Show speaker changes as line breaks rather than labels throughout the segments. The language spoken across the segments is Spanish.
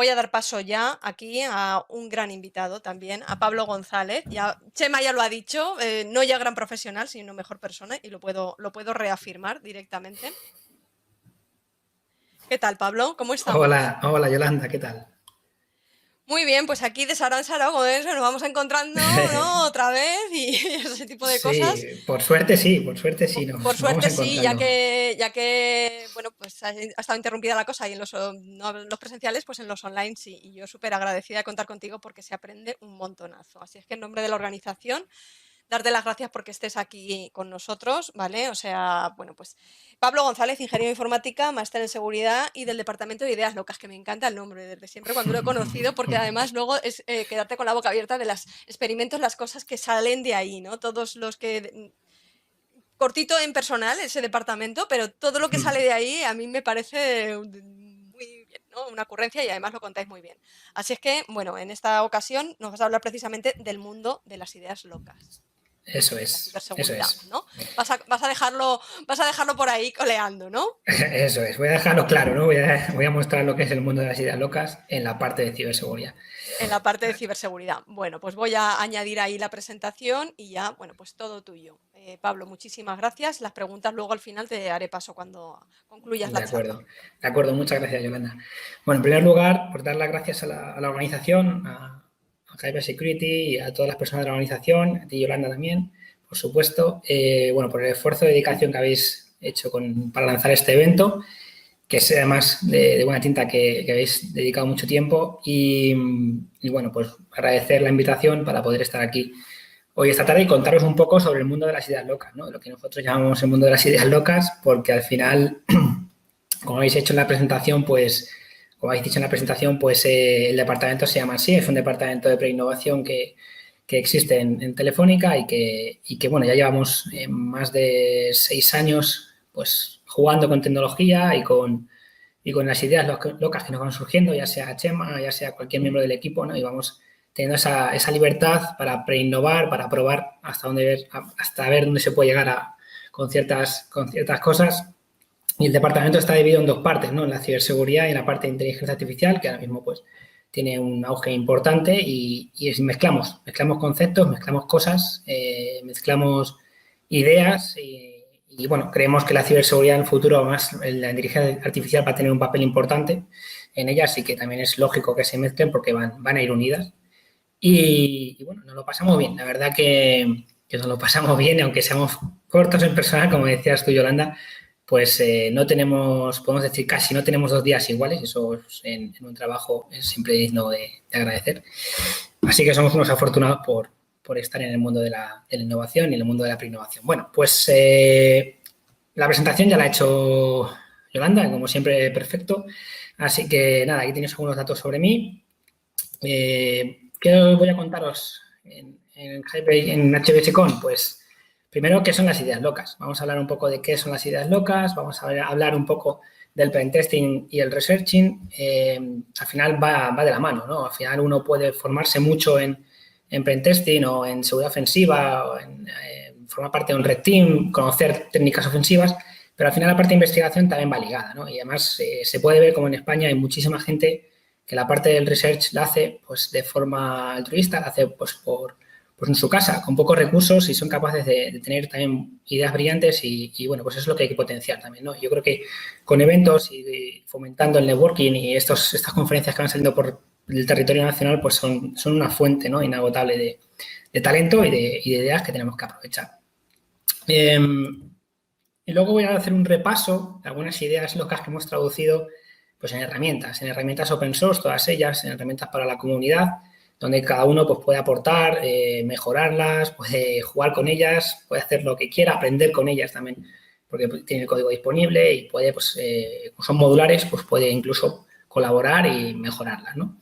voy a dar paso ya aquí a un gran invitado también, a Pablo González. Ya, Chema ya lo ha dicho, no ya gran profesional, sino mejor persona, y lo puedo reafirmar directamente. ¿Qué tal, Pablo? ¿Cómo estamos?
Hola, hola Yolanda, ¿qué tal?
Muy bien, pues aquí de Sara en Sara, con eso nos vamos encontrando, ¿no? Otra vez y ese tipo de cosas.
Sí, por suerte sí,
Por
nos vamos
suerte sí, ya
encontrando.
que, ya que bueno, pues ha estado interrumpida la cosa y en no, los presenciales, pues en los online sí. Y yo súper agradecida de contar contigo porque se aprende un montonazo. Así es que en nombre de la organización, darte las gracias porque estés aquí con nosotros, ¿vale? O sea, bueno, pues Pablo González, ingeniero de informática, máster en seguridad y del departamento de ideas locas, que me encanta el nombre desde siempre cuando lo he conocido, porque además luego es quedarte con la boca abierta de los experimentos, las cosas que salen de ahí, ¿no? Todos los que cortito en personal ese departamento, pero todo lo que sale de ahí a mí me parece muy bien, ¿no? Una ocurrencia y además lo contáis muy bien. Así es que, bueno, en esta ocasión nos vas a hablar precisamente del mundo de las ideas locas,
Eso
de la
eso
ciberseguridad,
es.
¿no? Vas a dejarlo por ahí coleando, ¿no?
Eso es, voy a dejarlo claro, ¿no? Voy a mostrar lo que es el mundo de las ideas locas en la parte de ciberseguridad.
En la parte de ciberseguridad. Bueno, pues voy a añadir ahí la presentación y ya, bueno, pues todo tuyo. Pablo, muchísimas gracias. Las preguntas luego al final te haré paso cuando concluyas la charla.
De acuerdo, muchas gracias Yolanda. Bueno, en primer lugar, por dar las gracias a la organización, a Cyber Security y a todas las personas de la organización, a ti Yolanda también, por supuesto, bueno, por el esfuerzo y dedicación que habéis hecho para lanzar este evento, que es además de buena tinta que habéis dedicado mucho tiempo y bueno, pues agradecer la invitación para poder estar aquí hoy esta tarde y contaros un poco sobre el mundo de las ideas locas, ¿no? Lo que nosotros llamamos el mundo de las ideas locas, porque al final, como habéis hecho en la presentación, pues, como habéis dicho en la presentación, pues el departamento se llama así, es un departamento de preinnovación que existe en Telefónica y que, bueno, ya llevamos más de 6 años pues jugando con tecnología y con las ideas locas que nos van surgiendo, ya sea Chema, ya sea cualquier miembro del equipo, ¿no? Y vamos teniendo esa libertad para preinnovar, para probar hasta ver dónde se puede llegar con ciertas cosas. Y el departamento está dividido en dos partes, ¿no? En la ciberseguridad y en la parte de inteligencia artificial, que ahora mismo pues tiene un auge importante y mezclamos conceptos, mezclamos cosas, mezclamos ideas y, bueno, creemos que la ciberseguridad en el futuro, más la inteligencia artificial va a tener un papel importante en ella, así que también es lógico que se mezclen porque van a ir unidas. Y, bueno, nos lo pasamos bien, la verdad que nos lo pasamos bien, aunque seamos cortos en personal, como decías tú, Yolanda, pues no tenemos, podemos decir casi no tenemos 2 días iguales, eso en un trabajo es siempre digno de agradecer. Así que somos unos afortunados por estar en el mundo de la innovación y en el mundo de la preinnovación. Bueno, pues la presentación ya la ha hecho Yolanda, como siempre, perfecto. Así que nada, aquí tienes algunos datos sobre mí. ¿Qué os voy a contaros en HBSCon? Pues primero, ¿qué son las ideas locas? Vamos a hablar un poco de qué son las ideas locas, vamos a hablar un poco del pentesting y el researching. Al final va de la mano, ¿no? Al final uno puede formarse mucho en pentesting o en seguridad ofensiva o en formar parte de un red team, conocer técnicas ofensivas, pero al final la parte de investigación también va ligada, ¿no? Y además se puede ver como en España hay muchísima gente que la parte del research la hace pues de forma altruista, la hace pues en su casa, con pocos recursos y son capaces de tener también ideas brillantes y, bueno, pues eso es lo que hay que potenciar también, ¿no? Yo creo que con eventos y fomentando el networking y estas conferencias que van saliendo por el territorio nacional pues son una fuente, ¿no? Inagotable de talento y de ideas que tenemos que aprovechar. Y luego voy a hacer un repaso de algunas ideas locas que hemos traducido pues en herramientas open source, todas ellas, en herramientas para la comunidad, donde cada uno pues, puede aportar, mejorarlas, puede jugar con ellas, puede hacer lo que quiera, aprender con ellas también, porque tiene el código disponible y puede, pues, como son modulares, pues puede incluso colaborar y mejorarlas, ¿no?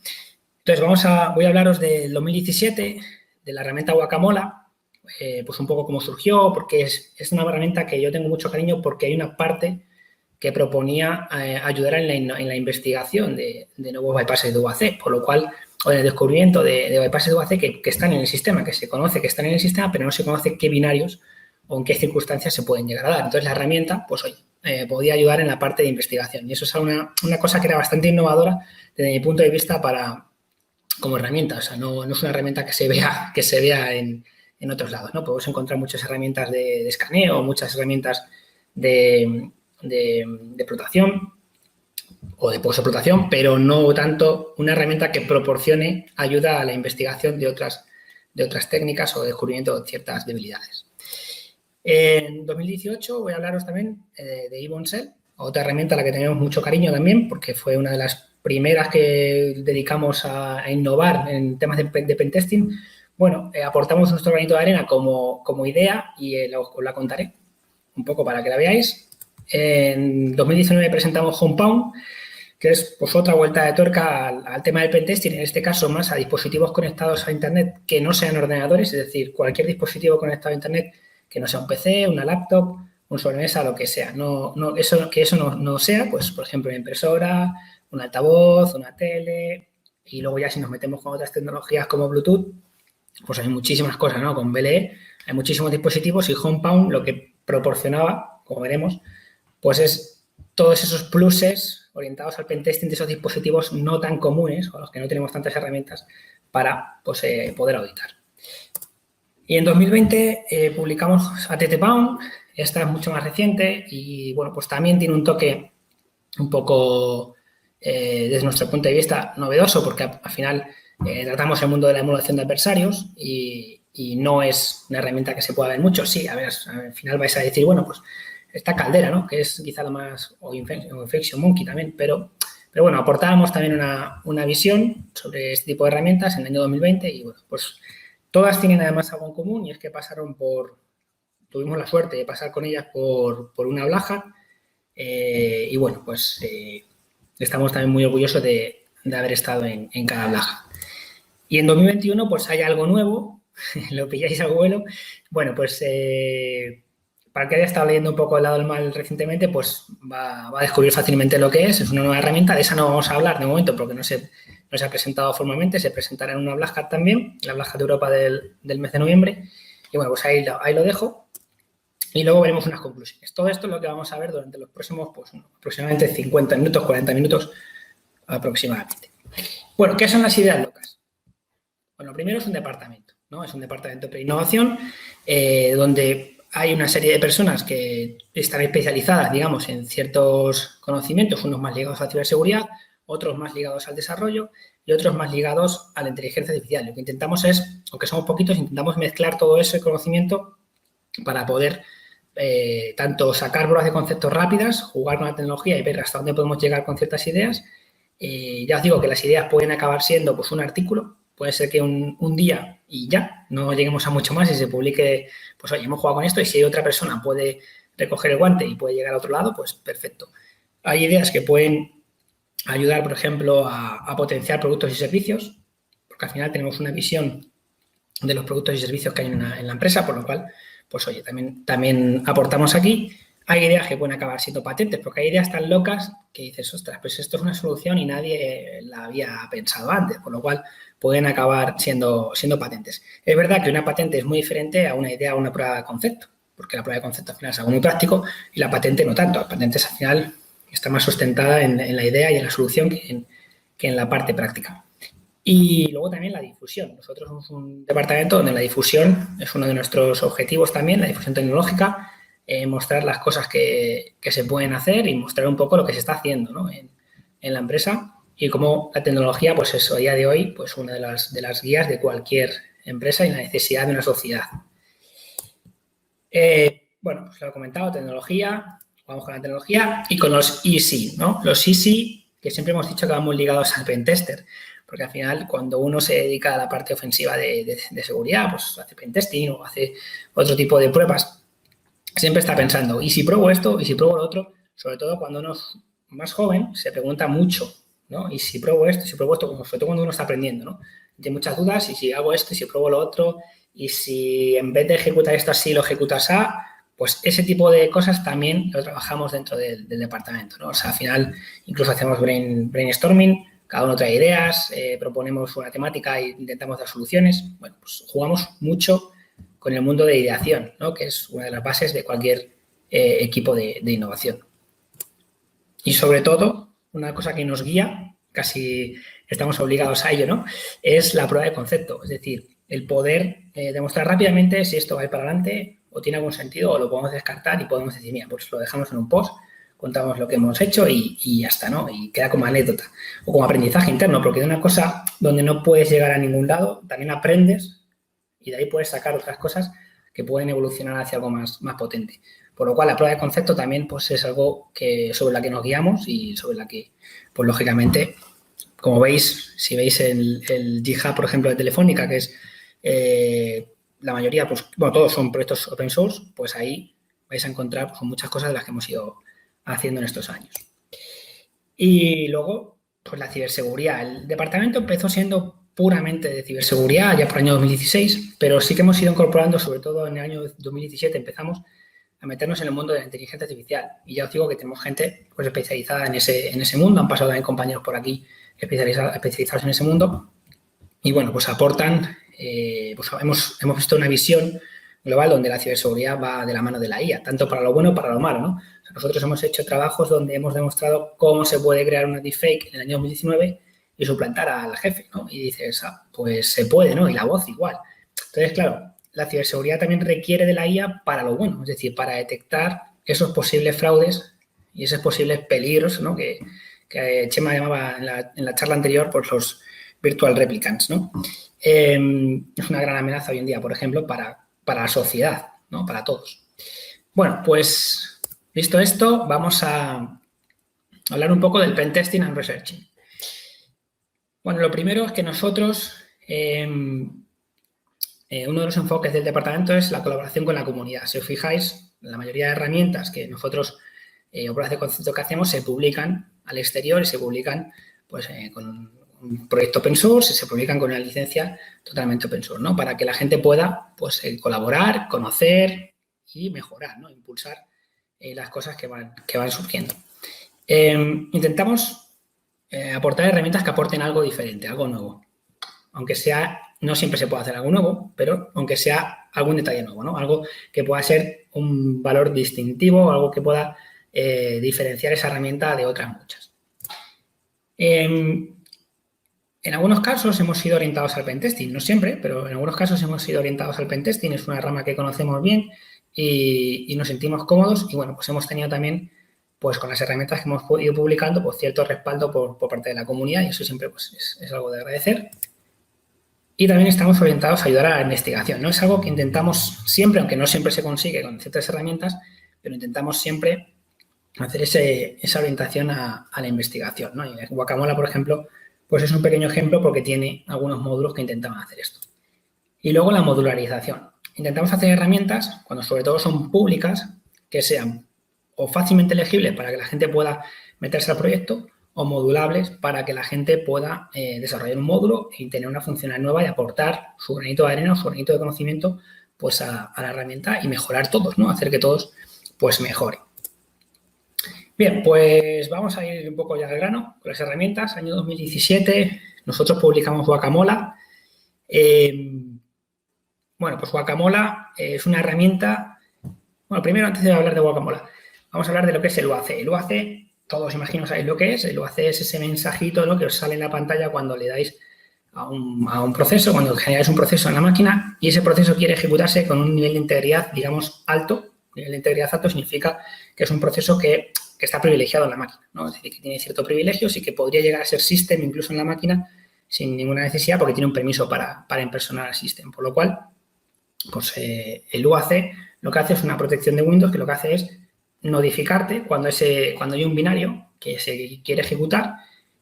Entonces voy a hablaros del 2017, de la herramienta Guacamola, pues un poco cómo surgió, porque es una herramienta que yo tengo mucho cariño porque hay una parte que proponía ayudar en la investigación de nuevos bypasses de UAC, por lo cual, o en el descubrimiento de bypasses de UAC que están en el sistema, que se conoce que están en el sistema, pero no se conoce qué binarios o en qué circunstancias se pueden llegar a dar. Entonces, la herramienta, pues oye, podía ayudar en la parte de investigación. Y eso es una cosa que era bastante innovadora desde mi punto de vista como herramienta. O sea, no es una herramienta que se vea en otros lados, ¿no? Podemos encontrar muchas herramientas de escaneo, muchas herramientas de explotación o de post-explotación, pero no tanto una herramienta que proporcione ayuda a la investigación de otras técnicas o descubrimiento de ciertas debilidades. En 2018 voy a hablaros también de Ibonsel, otra herramienta a la que tenemos mucho cariño también, porque fue una de las primeras que dedicamos a innovar en temas de pentesting. Bueno, aportamos nuestro granito de arena como idea y os la contaré un poco para que la veáis. En 2019 presentamos Hometown, que es pues otra vuelta de tuerca al tema del pentesting, en este caso más a dispositivos conectados a Internet que no sean ordenadores, es decir, cualquier dispositivo conectado a Internet que no sea un PC, una laptop, un sobremesa, lo que sea. Que eso no sea, pues, por ejemplo, una impresora, un altavoz, una tele, y luego ya si nos metemos con otras tecnologías como Bluetooth, pues hay muchísimas cosas, ¿no? Con BLE hay muchísimos dispositivos y Hometown lo que proporcionaba, como veremos, pues es todos esos pluses orientados al pentesting de esos dispositivos no tan comunes o los que no tenemos tantas herramientas para pues, poder auditar. Y en 2020 publicamos ATT-Bound, esta es mucho más reciente y, bueno, pues también tiene un toque un poco, desde nuestro punto de vista, novedoso porque al final tratamos el mundo de la emulación de adversarios y no es una herramienta que se pueda ver mucho. Sí, a ver, al final vais a decir, bueno, pues esta Caldera, ¿no? Que es quizá la más, o Infection Monkey también, pero bueno, aportábamos también una visión sobre este tipo de herramientas en el año 2020 y, bueno, pues todas tienen además algo en común y es que tuvimos la suerte de pasar con ellas por una Black Hat y, bueno, pues estamos también muy orgullosos de haber estado en cada Black Hat. Y en 2021, pues hay algo nuevo, lo pilláis al vuelo. Bueno, pues para el que haya estado leyendo un poco El lado del mal recientemente, pues va a descubrir fácilmente lo que es. Es una nueva herramienta, de esa no vamos a hablar de momento porque no se ha presentado formalmente, se presentará en una Black Hat también, la Black Hat de Europa del mes de noviembre. Y bueno, pues ahí lo dejo. Y luego veremos unas conclusiones. Todo esto es lo que vamos a ver durante los próximos, pues aproximadamente 50 minutos, 40 minutos aproximadamente. Bueno, ¿qué son las ideas locas? Bueno, lo primero es un departamento, ¿no? Es un departamento de innovación donde hay una serie de personas que están especializadas, digamos, en ciertos conocimientos, unos más ligados a la ciberseguridad, otros más ligados al desarrollo y otros más ligados a la inteligencia artificial. Lo que intentamos es, aunque somos poquitos, intentamos mezclar todo ese conocimiento para poder tanto sacar pruebas de conceptos rápidas, jugar con la tecnología y ver hasta dónde podemos llegar con ciertas ideas. Ya os digo que las ideas pueden acabar siendo pues un artículo, puede ser que un día y ya, no lleguemos a mucho más y se publique, pues oye, hemos jugado con esto y si otra persona puede recoger el guante y puede llegar a otro lado, pues perfecto. Hay ideas que pueden ayudar, por ejemplo, a potenciar productos y servicios, porque al final tenemos una visión de los productos y servicios que hay en la empresa, por lo cual, pues oye, también aportamos aquí. Hay ideas que pueden acabar siendo patentes, porque hay ideas tan locas que dices, ostras, pues esto es una solución y nadie la había pensado antes, por lo cual pueden acabar siendo patentes. Es verdad que una patente es muy diferente a una idea o una prueba de concepto, porque la prueba de concepto al final es algo muy práctico y la patente no tanto. La patente al final está más sustentada en la idea y en la solución que en la parte práctica. Y luego también la difusión. Nosotros somos un departamento donde la difusión es uno de nuestros objetivos también, la difusión tecnológica, mostrar las cosas que se pueden hacer y mostrar un poco lo que se está haciendo, ¿no? en la empresa y cómo la tecnología, pues eso, a día de hoy, pues una de las guías de cualquier empresa y la necesidad de una sociedad. Bueno, pues lo he comentado, tecnología, vamos con la tecnología y con los EC, ¿no? Los EC, que siempre hemos dicho que vamos ligados al pentester, porque al final cuando uno se dedica a la parte ofensiva de seguridad, pues hace pentesting o hace otro tipo de pruebas, siempre está pensando, ¿y si pruebo esto? ¿Y si pruebo lo otro? Sobre todo cuando uno es más joven, se pregunta mucho, ¿no? ¿Y si pruebo esto? ¿Y si pruebo esto? Sobre todo cuando uno está aprendiendo, ¿no? Tiene muchas dudas, ¿y si hago esto? ¿Y si pruebo lo otro? ¿Y si en vez de ejecutar esto así, lo ejecutas así? Pues ese tipo de cosas también lo trabajamos dentro del departamento, ¿no? O sea, al final incluso hacemos brainstorming, cada uno trae ideas, proponemos una temática e intentamos dar soluciones. Bueno, pues jugamos mucho con el mundo de ideación, ¿no? Que es una de las bases de cualquier equipo de innovación. Y sobre todo, una cosa que nos guía, casi estamos obligados a ello, ¿no? Es la prueba de concepto, es decir, el poder demostrar rápidamente si esto va a ir para adelante o tiene algún sentido o lo podemos descartar y podemos decir, mira, pues lo dejamos en un post, contamos lo que hemos hecho y ya está, ¿no? Y queda como anécdota o como aprendizaje interno, porque de una cosa donde no puedes llegar a ningún lado, también aprendes y de ahí puedes sacar otras cosas que pueden evolucionar hacia algo más potente. Por lo cual, la prueba de concepto también pues, es algo sobre la que nos guiamos y sobre la que, pues lógicamente, como veis, si veis el GitHub, por ejemplo, de Telefónica, que es la mayoría, pues, bueno, todos son proyectos open source, pues ahí vais a encontrar pues, muchas cosas de las que hemos ido haciendo en estos años. Y luego, pues la ciberseguridad. El departamento empezó siendo puramente de ciberseguridad ya por el año 2016, pero sí que hemos ido incorporando, sobre todo en el año 2017 empezamos a meternos en el mundo de la inteligencia artificial. Y ya os digo que tenemos gente pues, especializada en ese mundo, han pasado también compañeros por aquí especializados en ese mundo y bueno, pues aportan, pues hemos visto una visión global donde la ciberseguridad va de la mano de la IA, tanto para lo bueno como para lo malo, ¿no? O sea, nosotros hemos hecho trabajos donde hemos demostrado cómo se puede crear una deepfake en el año 2019 y suplantar al jefe, ¿no? Y dices, pues se puede, ¿no? Y la voz igual. Entonces, claro, la ciberseguridad también requiere de la IA para lo bueno, es decir, para detectar esos posibles fraudes y esos posibles peligros, ¿no? Que Chema llamaba en la charla anterior por los virtual replicants, ¿no? Es una gran amenaza hoy en día, por ejemplo, para la sociedad, ¿no? Para todos. Bueno, pues visto esto, vamos a hablar un poco del pentesting and researching. Bueno, lo primero es que nosotros, uno de los enfoques del departamento es la colaboración con la comunidad. Si os fijáis, la mayoría de herramientas que nosotros, o pruebas de concepto que hacemos, se publican al exterior y se publican pues, con un proyecto open source y se publican con una licencia totalmente open source, ¿no? Para que la gente pueda pues, colaborar, conocer y mejorar, ¿no? Impulsar las cosas que van surgiendo. Intentamos aportar herramientas que aporten algo diferente, algo nuevo. Aunque sea, no siempre se puede hacer algo nuevo, pero aunque sea algún detalle nuevo, ¿no? Algo que pueda ser un valor distintivo, algo que pueda diferenciar esa herramienta de otras muchas. En algunos casos hemos sido orientados al pentesting, no siempre, pero en algunos casos hemos sido orientados al pentesting, es una rama que conocemos bien y nos sentimos cómodos y bueno, pues hemos tenido también, pues con las herramientas que hemos ido publicando, pues cierto respaldo por parte de la comunidad y eso siempre pues es algo de agradecer. Y también estamos orientados a ayudar a la investigación, ¿no? Es algo que intentamos siempre, aunque no siempre se consigue con ciertas herramientas, pero intentamos siempre hacer esa orientación a la investigación, ¿no? Y Guacamola, por ejemplo, pues es un pequeño ejemplo porque tiene algunos módulos que intentaban hacer esto. Y luego la modularización. Intentamos hacer herramientas, cuando sobre todo son públicas, que sean o fácilmente legibles para que la gente pueda meterse al proyecto o modulables para que la gente pueda desarrollar un módulo y tener una funcionalidad nueva y aportar su granito de arena o su granito de conocimiento pues a la herramienta y mejorar todos, ¿no? Hacer que todos pues mejoren. Bien, pues vamos a ir un poco ya al grano con las herramientas. Año 2017 nosotros publicamos Guacamola. Bueno, pues Guacamola es una herramienta... Bueno, primero antes de hablar de Guacamola, vamos a hablar de lo que es el UAC. El UAC, todos imagino sabéis lo que es. El UAC es ese mensajito, ¿no? Que os sale en la pantalla cuando le dais a un proceso, cuando generáis un proceso en la máquina y ese proceso quiere ejecutarse con un nivel de integridad, digamos, alto. Nivel de integridad alto significa que es un proceso que está privilegiado en la máquina, ¿no? Es decir, que tiene ciertos privilegios y que podría llegar a ser system incluso en la máquina sin ninguna necesidad porque tiene un permiso para impersonar al system. Por lo cual, pues el UAC lo que hace es una protección de Windows que lo que hace es notificarte cuando hay un binario que se quiere ejecutar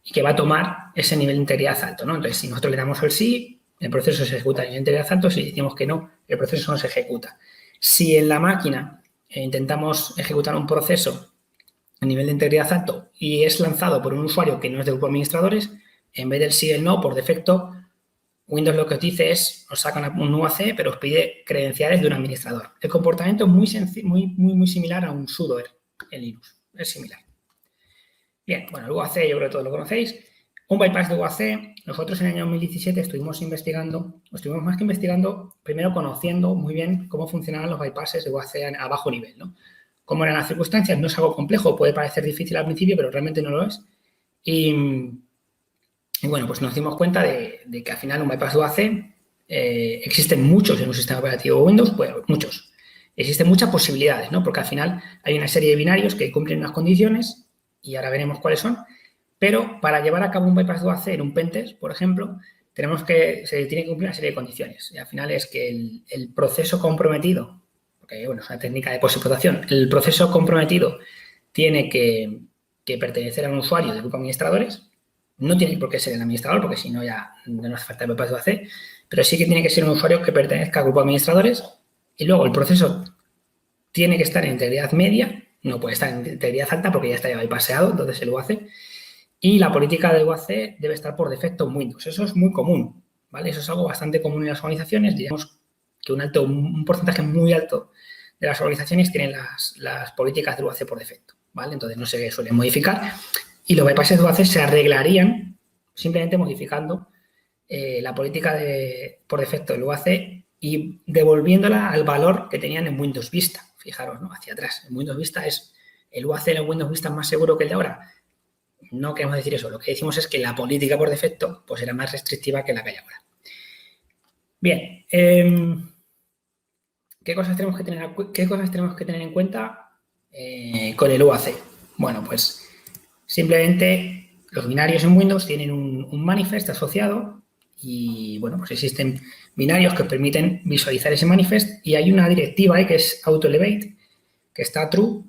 y que va a tomar ese nivel de integridad alto, ¿no? Entonces, si nosotros le damos el sí, el proceso se ejecuta a nivel de integridad alto. Si decimos que no, el proceso no se ejecuta. Si en la máquina intentamos ejecutar un proceso a nivel de integridad alto y es lanzado por un usuario que no es de grupo de administradores, en vez del sí y el no, por defecto, Windows lo que os dice es, os saca un UAC, pero os pide credenciales de un administrador. El comportamiento es muy similar a un sudo en Linux. Es similar. Bien, bueno, el UAC yo creo que todos lo conocéis. Un bypass de UAC, nosotros en el año 2017 estuvimos más que investigando, primero conociendo muy bien cómo funcionaban los bypasses de UAC a bajo nivel, ¿no? cómo eran las circunstancias. No es algo complejo, puede parecer difícil al principio, pero realmente no lo es. Y bueno, pues nos dimos cuenta de que al final un bypass de UAC existen muchos en un sistema operativo Windows, pues muchos. Existen muchas posibilidades, ¿no? Porque al final hay una serie de binarios que cumplen unas condiciones y ahora veremos cuáles son. Pero para llevar a cabo un bypass de UAC en un pentest, por ejemplo, se tiene que cumplir una serie de condiciones. Y al final es que el proceso comprometido, porque bueno, es una técnica de post-explotación, el proceso comprometido tiene que pertenecer a un usuario del grupo de administradores. No tiene por qué ser el administrador, porque si no ya no hace falta el bypass de UAC, pero sí que tiene que ser un usuario que pertenezca al grupo de administradores. Y luego el proceso tiene que estar en integridad media, no puede estar en integridad alta porque ya está bypasseado, entonces el UAC. Y la política de UAC debe estar por defecto en Windows. Eso es muy común, ¿vale? Eso es algo bastante común en las organizaciones. Digamos que un porcentaje muy alto de las organizaciones tienen las políticas de UAC por defecto, ¿vale? Entonces no se suelen modificar y los bypasses de UAC se arreglarían simplemente modificando la política por defecto del UAC y devolviéndola al valor que tenían en Windows Vista. Fijaros, ¿no? Hacia atrás. En Windows Vista el UAC en Windows Vista es más seguro que el de ahora. No queremos decir eso. Lo que decimos es que la política por defecto pues era más restrictiva que la que hay ahora. Bien. ¿Qué cosas tenemos que tener en cuenta con el UAC? Bueno, pues simplemente los binarios en Windows tienen un manifest asociado y, bueno, pues existen binarios que permiten visualizar ese manifest y hay una directiva que es autoelevate, que está true,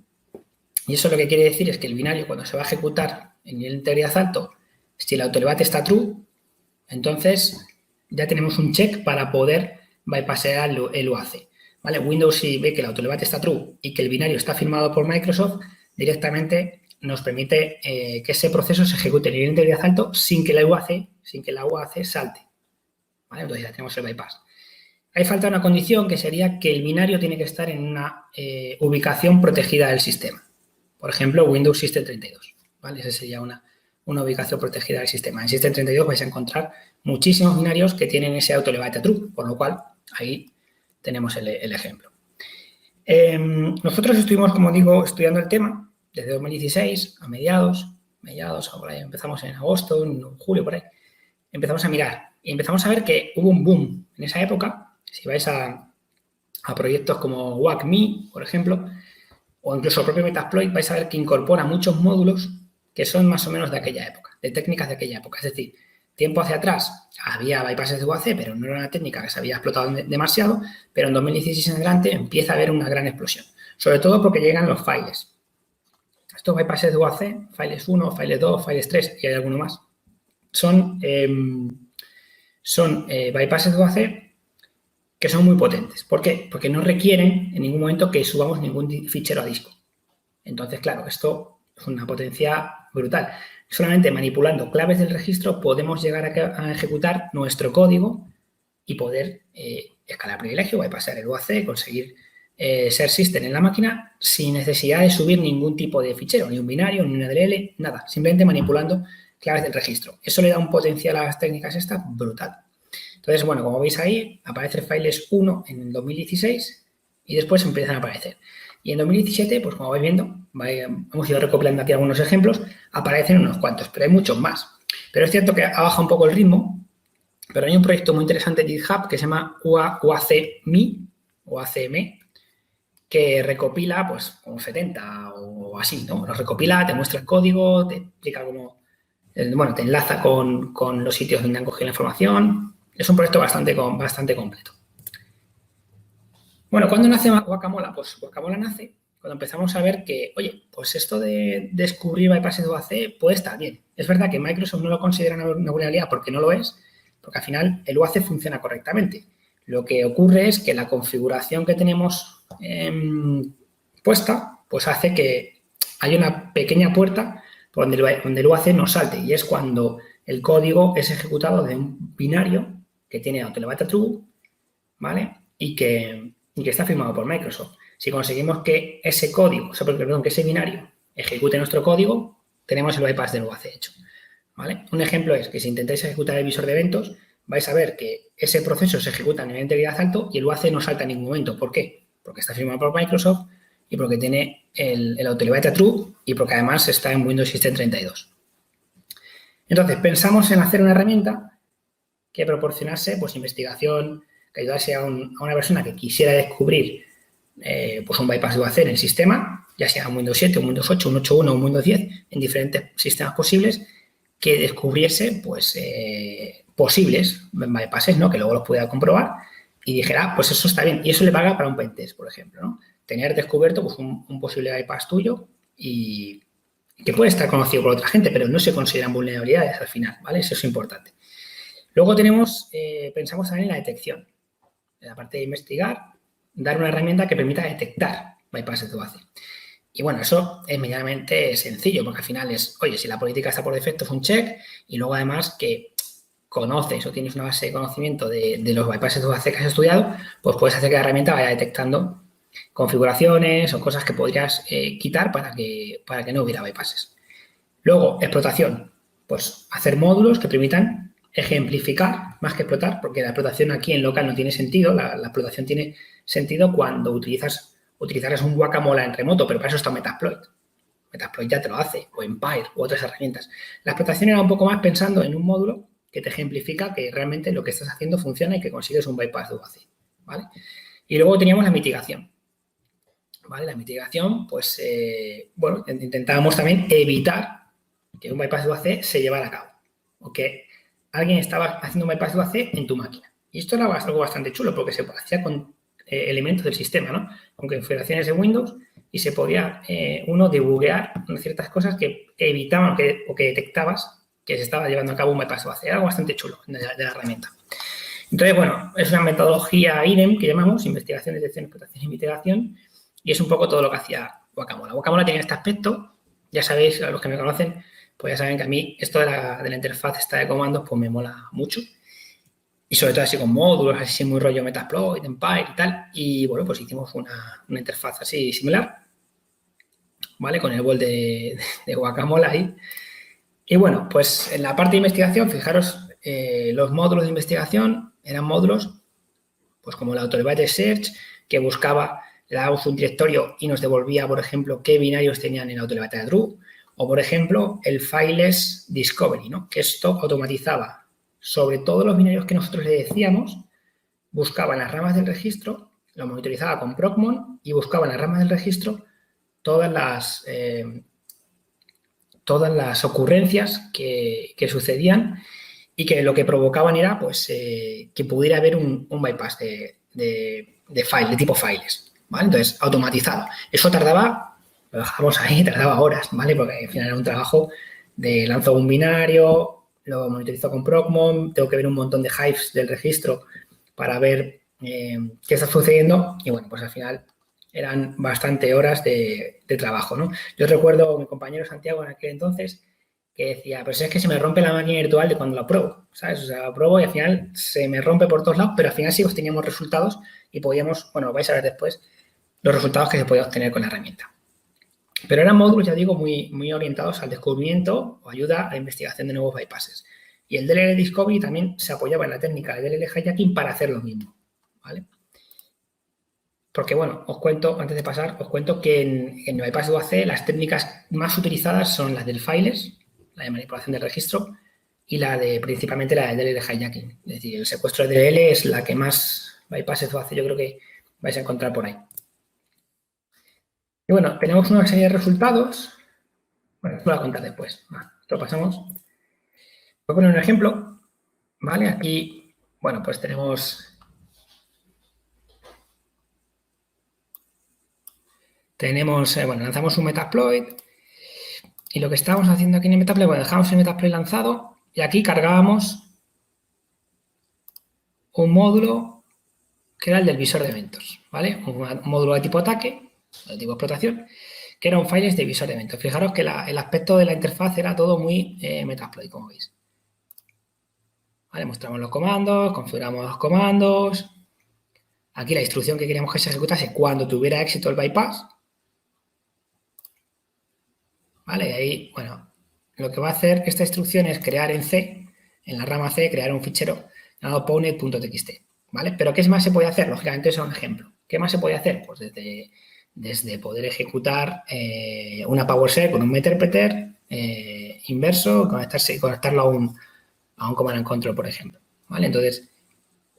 y eso lo que quiere decir es que el binario cuando se va a ejecutar en nivel de integridad alto, si el autoelevate está true, entonces ya tenemos un check para poder bypassear el UAC. ¿Vale? Windows, si ve que el autoelevate está true y que el binario está firmado por Microsoft, directamente nos permite que ese proceso se ejecute en nivel de integridad alto sin que la UAC salte. ¿Vale? Entonces ya tenemos el bypass. Ahí falta una condición que sería que el binario tiene que estar en una ubicación protegida del sistema. Por ejemplo, Windows System 32. ¿Vale? Esa sería una ubicación protegida del sistema. En System 32 vais a encontrar muchísimos binarios que tienen ese autoelevate true, por lo cual ahí tenemos el ejemplo. Nosotros estuvimos, como digo, estudiando el tema desde 2016 a mediados, por ahí empezamos en agosto, en julio, por ahí. Empezamos a mirar y empezamos a ver que hubo un boom en esa época. Si vais a proyectos como WAC-Me, por ejemplo, o incluso el propio Metasploit, vais a ver que incorpora muchos módulos que son más o menos de aquella época, de técnicas de aquella época. Es decir, tiempo hacia atrás había bypasses de UAC, pero no era una técnica que se había explotado demasiado, pero en 2016 en adelante empieza a haber una gran explosión, sobre todo porque llegan los files. Estos bypasses de UAC, files 1, files 2, files 3 y hay alguno más, son bypasses de UAC que son muy potentes. ¿Por qué? Porque no requieren en ningún momento que subamos ningún fichero a disco. Entonces, claro, esto es una potencia brutal. Solamente manipulando claves del registro podemos llegar a ejecutar nuestro código y poder escalar privilegio, bypassar el UAC, conseguir ser system en la máquina sin necesidad de subir ningún tipo de fichero, ni un binario, ni un DLL, nada. Simplemente manipulando claves del registro. Eso le da un potencial a las técnicas estas brutal. Entonces, bueno, como veis ahí, aparece Files 1 en 2016 y después empiezan a aparecer. Y en 2017, pues como vais viendo, hemos ido recopilando aquí algunos ejemplos, aparecen unos cuantos, pero hay muchos más. Pero es cierto que ha bajado un poco el ritmo, pero hay un proyecto muy interesante en GitHub que se llama UACME, que recopila, pues, como 70 o así, ¿no? Los recopila, te muestra el código, te explica cómo, bueno, te enlaza con los sitios donde han cogido la información. Es un proyecto bastante completo. Bueno, ¿cuándo nace Guacamola? Pues Guacamola nace cuando empezamos a ver que, oye, pues esto de descubrir bypasses de UAC puede estar bien. Es verdad que Microsoft no lo considera una vulnerabilidad porque no lo es, porque al final el UAC funciona correctamente. Lo que ocurre es que la configuración que tenemos puesta, pues hace que haya una pequeña puerta donde el UAC no salte y es cuando el código es ejecutado de un binario que tiene autoelevate true, ¿vale? Y que está firmado por Microsoft. Si conseguimos que ese código, que ese binario ejecute nuestro código, tenemos el bypass del UAC hecho, ¿vale? Un ejemplo es que si intentáis ejecutar el visor de eventos, vais a ver que ese proceso se ejecuta a nivel de integridad alto y el UAC no salta en ningún momento. ¿Por qué? Porque está firmado por Microsoft y porque tiene el autolibate a true y porque además está en Windows System 32. Entonces, pensamos en hacer una herramienta que proporcionase pues, investigación, que ayudase a una persona que quisiera descubrir pues un bypass de UAC en el sistema, ya sea un Windows 7, un Windows 8, un 8.1 o un Windows 10, en diferentes sistemas posibles, que descubriese pues, posibles bypasses, ¿no? Que luego los pudiera comprobar y dijera, pues eso está bien. Y eso le paga para un pentest, por ejemplo, ¿no? Tener descubierto pues, un posible bypass tuyo y que puede estar conocido por otra gente, pero no se consideran vulnerabilidades al final, ¿vale? Eso es importante. Luego pensamos también en la detección. En la parte de investigar, dar una herramienta que permita detectar bypasses de UAC. Y bueno, eso es medianamente sencillo, porque al final es, oye, si la política está por defecto es un check, y luego además que conoces o tienes una base de conocimiento de los bypasses de UAC que has estudiado, pues puedes hacer que la herramienta vaya detectando configuraciones o cosas que podrías quitar para que no hubiera bypasses. Luego, explotación. Pues hacer módulos que permitan ejemplificar más que explotar, porque la explotación aquí en local no tiene sentido. La explotación tiene sentido cuando utilizarás un Guacamole en remoto, pero para eso está Metasploit. Metasploit ya te lo hace, o Empire, u otras herramientas. La explotación era un poco más pensando en un módulo que te ejemplifica que realmente lo que estás haciendo funciona y que consigues un bypass de UAC, ¿vale? Y luego teníamos la mitigación. ¿Vale? La mitigación, pues, bueno, intentábamos también evitar que un bypass de UAC se llevara a cabo o que alguien estaba haciendo un bypass de UAC en tu máquina. Y esto era algo bastante chulo porque se hacía con elementos del sistema, ¿no? Con configuraciones de Windows y se podía uno debuguear ciertas cosas que evitaban o que detectabas que se estaba llevando a cabo un bypass de UAC. Era algo bastante chulo de la herramienta. Entonces, bueno, es una metodología IDEM que llamamos investigación, detección, explotación y mitigación. Y es un poco todo lo que hacía Guacamole. Guacamole tiene este aspecto. Ya sabéis, a los que me conocen, pues ya saben que a mí esto de la interfaz esta de comandos pues me mola mucho. Y sobre todo así con módulos, así muy rollo Metasploit, Empire y tal. Y bueno, pues hicimos una interfaz así similar, ¿vale? Con el bol de Guacamole ahí. Y bueno, pues en la parte de investigación, fijaros, los módulos de investigación eran módulos pues como el Autolibate Search, que buscaba, le dábamos un directorio y nos devolvía, por ejemplo, qué binarios tenían en Autolibate True, o por ejemplo, el Fileless Discovery, ¿no? Que esto automatizaba sobre todos los binarios que nosotros le decíamos, buscaba en las ramas del registro, lo monitorizaba con Procmon y buscaba en las ramas del registro todas las ocurrencias que sucedían y que lo que provocaban era pues, que pudiera haber un bypass de file, de tipo files, ¿vale? Entonces, automatizado. Eso tardaba, lo dejamos ahí, tardaba horas, ¿vale? Porque al final era un trabajo de lanzo un binario, lo monitorizo con Procmon, tengo que ver un montón de hives del registro para ver qué está sucediendo y, bueno, pues al final eran bastante horas de trabajo, ¿no? Yo recuerdo a mi compañero Santiago en aquel entonces que decía, pues es que se me rompe la máquina virtual de cuando la pruebo, ¿sabes? O sea, la pruebo y al final se me rompe por todos lados, pero al final sí obteníamos resultados y podíamos, bueno, vais a ver después los resultados que se podía obtener con la herramienta. Pero eran módulos, ya digo, muy, muy orientados al descubrimiento o ayuda a la investigación de nuevos bypasses. Y el DLL Discovery también se apoyaba en la técnica de DLL Hijacking para hacer lo mismo, ¿vale? Porque, bueno, os cuento, antes de pasar, os cuento que en el bypass de UAC las técnicas más utilizadas son las del Fileless, la de manipulación del registro, y principalmente la de DLL hijacking. Es decir, el secuestro de DLL es la que más bypasses hace, yo creo que vais a encontrar por ahí. Y bueno, tenemos una serie de resultados. Bueno, os lo voy a contar después. Esto lo pasamos. Voy a poner un ejemplo. ¿Vale? Aquí, bueno, pues tenemos bueno, lanzamos un Metasploit. Y lo que estábamos haciendo aquí en el Metasploit, bueno, dejamos el Metasploit lanzado y aquí cargábamos un módulo que era el del visor de eventos, ¿vale? Un módulo de tipo ataque, de tipo explotación, que era un Fileless de visor de eventos. Fijaros que el aspecto de la interfaz era todo muy Metasploit, como veis. ¿Vale? Mostramos los comandos, configuramos los comandos. Aquí la instrucción que queríamos que se ejecutase cuando tuviera éxito el bypass. ¿Vale? Y ahí, bueno, lo que va a hacer esta instrucción es crear en C, en la rama C, crear un fichero llamado pwnet.txt, ¿vale? Pero ¿qué más se puede hacer? Lógicamente eso es un ejemplo. ¿Qué más se puede hacer? Pues desde desde poder ejecutar una PowerShell con un interpreter inverso, conectarlo a un command and control, por ejemplo, ¿vale? Entonces,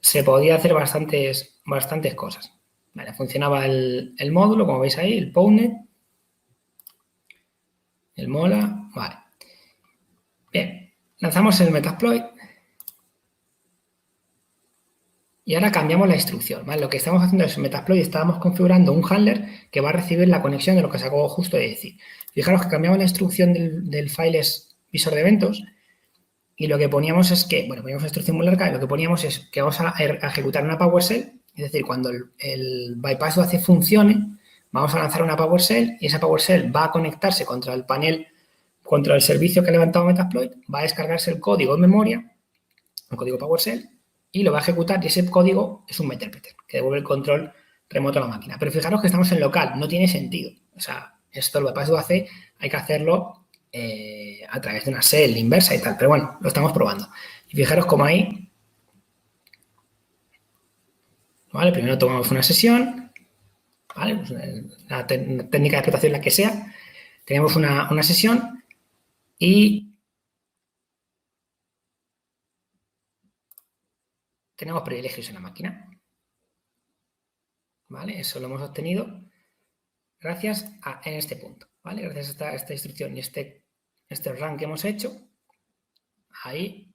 se podía hacer bastantes cosas. Vale, funcionaba el módulo, como veis ahí, el PowNet, el Mola, vale. Bien, lanzamos el Metasploit y ahora cambiamos la instrucción, ¿vale? Lo que estamos haciendo es Metasploit, estábamos configurando un handler que va a recibir la conexión de lo que se acabó justo de decir. Fijaros que cambiamos la instrucción del file es visor de eventos y lo que poníamos es que, bueno, poníamos una instrucción muy larga y lo que poníamos es que vamos a ejecutar una PowerShell, es decir, cuando el bypass lo hace funcione, vamos a lanzar una PowerShell y esa PowerShell va a conectarse contra el panel, contra el servicio que ha levantado Metasploit, va a descargarse el código en memoria, el código PowerShell, y lo va a ejecutar y ese código es un interpreter que devuelve el control remoto a la máquina. Pero fijaros que estamos en local, no tiene sentido. O sea, esto el bypass lo hace, hay que hacerlo a través de una shell inversa y tal. Pero bueno, lo estamos probando. Y fijaros cómo ahí, ¿vale? Primero tomamos una sesión, ¿vale? Pues la técnica de explotación, la que sea. Tenemos una sesión y tenemos privilegios en la máquina. ¿Vale? Eso lo hemos obtenido gracias en este punto, ¿vale? Gracias a esta instrucción y este run que hemos hecho. Ahí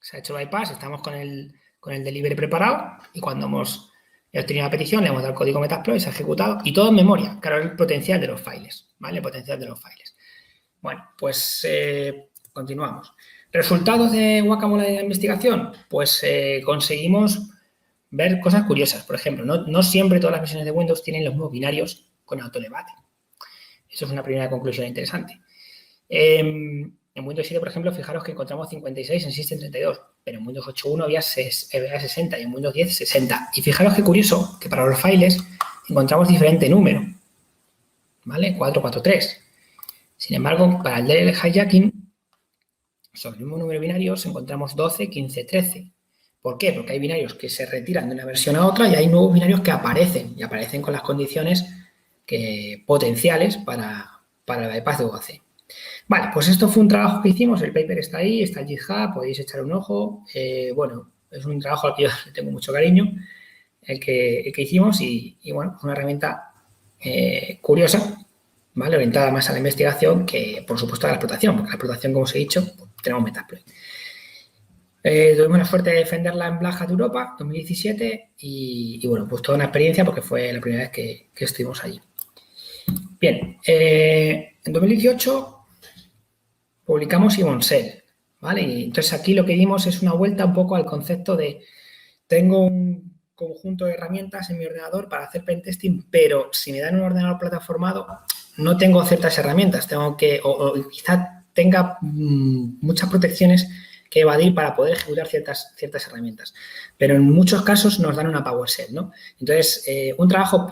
se ha hecho bypass, estamos con el delivery preparado y cuando hemos obtenido la petición le hemos dado el código Metasploit, se ha ejecutado y todo en memoria. Claro, el potencial de los files, ¿vale? El potencial de los files. Bueno, pues continuamos. ¿Resultados de Guacamole de la investigación? Pues conseguimos ver cosas curiosas. Por ejemplo, no siempre todas las versiones de Windows tienen los mismos binarios con autolevate. Eso es una primera conclusión interesante. En Windows 7, por ejemplo, fijaros que encontramos 56 en System 32, pero en Windows 8.1 había 60 y en Windows 10 60. Y fijaros qué curioso que para los files encontramos diferente número, ¿vale? 443. Sin embargo, para el DLL hijacking, sobre el mismo número de binarios encontramos 12, 15, 13. ¿Por qué? Porque hay binarios que se retiran de una versión a otra y hay nuevos binarios que aparecen y aparecen con las condiciones potenciales para el bypass de UAC. Vale, pues esto fue un trabajo que hicimos, el paper está ahí, está en GitHub, podéis echar un ojo. Bueno, es un trabajo al que yo le tengo mucho cariño, el que hicimos y bueno, es una herramienta curiosa, ¿vale? Orientada más a la investigación que, por supuesto, a la explotación, porque la explotación, como os he dicho, pues, tenemos Metasploit. Tuvimos la suerte de defenderla en Black Hat Europa 2017 y bueno, pues toda una experiencia porque fue la primera vez que estuvimos allí. Bien, en 2018 publicamos Ibonsel, ¿vale? Y entonces aquí lo que dimos es una vuelta un poco al concepto de tengo un conjunto de herramientas en mi ordenador para hacer pentesting, pero si me dan un ordenador plataformado no tengo ciertas herramientas, tengo que, o quizá tenga muchas protecciones que evadir para poder ejecutar ciertas herramientas. Pero en muchos casos nos dan una PowerShell, ¿no? Entonces, un trabajo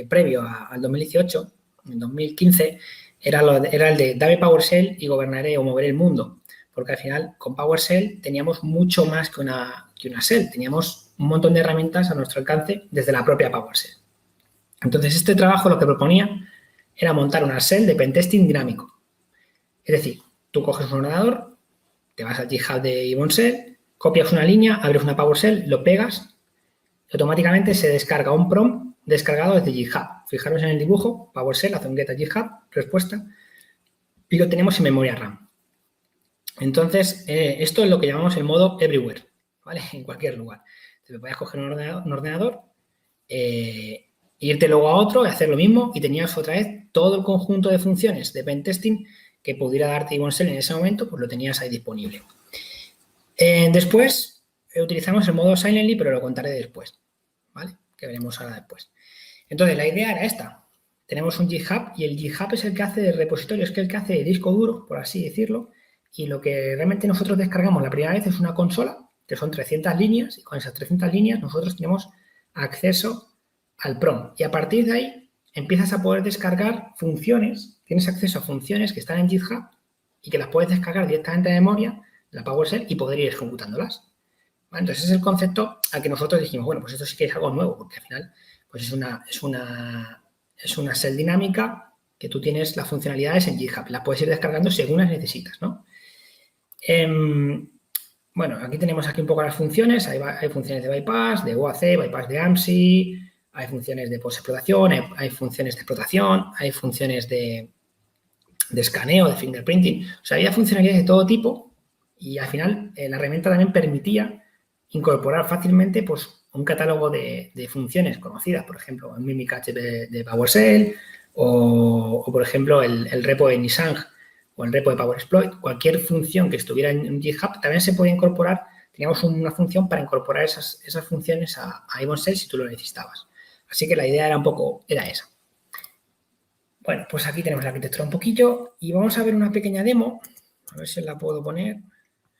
previo al 2018, en 2015, era el de dame PowerShell y gobernaré o moveré el mundo. Porque al final, con PowerShell teníamos mucho más que una shell. Teníamos un montón de herramientas a nuestro alcance desde la propia PowerShell. Entonces, este trabajo lo que proponía era montar una shell de pentesting dinámico. Es decir, tú coges un ordenador, te vas al GitHub de Ibonsel, copias una línea, abres una PowerShell, lo pegas y automáticamente se descarga un prompt descargado desde GitHub. Fijaros en el dibujo, PowerShell hace un get a GitHub, respuesta, y lo tenemos en memoria RAM. Entonces, esto es lo que llamamos el modo everywhere, ¿vale? En cualquier lugar. Te puedes coger un ordenador, irte luego a otro y hacer lo mismo y tenías otra vez todo el conjunto de funciones de pentesting que pudiera darte Ibonsel en ese momento, pues lo tenías ahí disponible. Después utilizamos el modo Silently, pero lo contaré después, ¿vale? Que veremos ahora después. Entonces, la idea era esta. Tenemos un GitHub y el GitHub es el que hace de repositorio, es el que hace de disco duro, por así decirlo, y lo que realmente nosotros descargamos la primera vez es una consola, que son 300 líneas, y con esas 300 líneas nosotros tenemos acceso al prompt. Y a partir de ahí empiezas a poder descargar funciones, tienes acceso a funciones que están en GitHub y que las puedes descargar directamente de memoria, de la PowerShell, y poder ir ejecutándolas. ¿Vale? Entonces, ese es el concepto al que nosotros dijimos, bueno, pues esto sí que es algo nuevo, porque al final pues es es una shell dinámica que tú tienes las funcionalidades en GitHub. Las puedes ir descargando según las necesitas, ¿no? Bueno, aquí tenemos un poco las funciones. Hay funciones de bypass, de UAC, bypass de AMSI, hay funciones de post-explotación, hay funciones de explotación, hay funciones de escaneo, de fingerprinting. O sea, había funcionalidades de todo tipo y al final la herramienta también permitía incorporar fácilmente pues, un catálogo de funciones conocidas, por ejemplo, un Mimicache de PowerShell o por ejemplo, el repo de Nisang o el repo de PowerExploit. Cualquier función que estuviera en GitHub también se podía incorporar. Teníamos una función para incorporar esas funciones a Ibonshell si tú lo necesitabas. Así que la idea era esa. Bueno, pues aquí tenemos la arquitectura un poquillo y vamos a ver una pequeña demo, a ver si la puedo poner,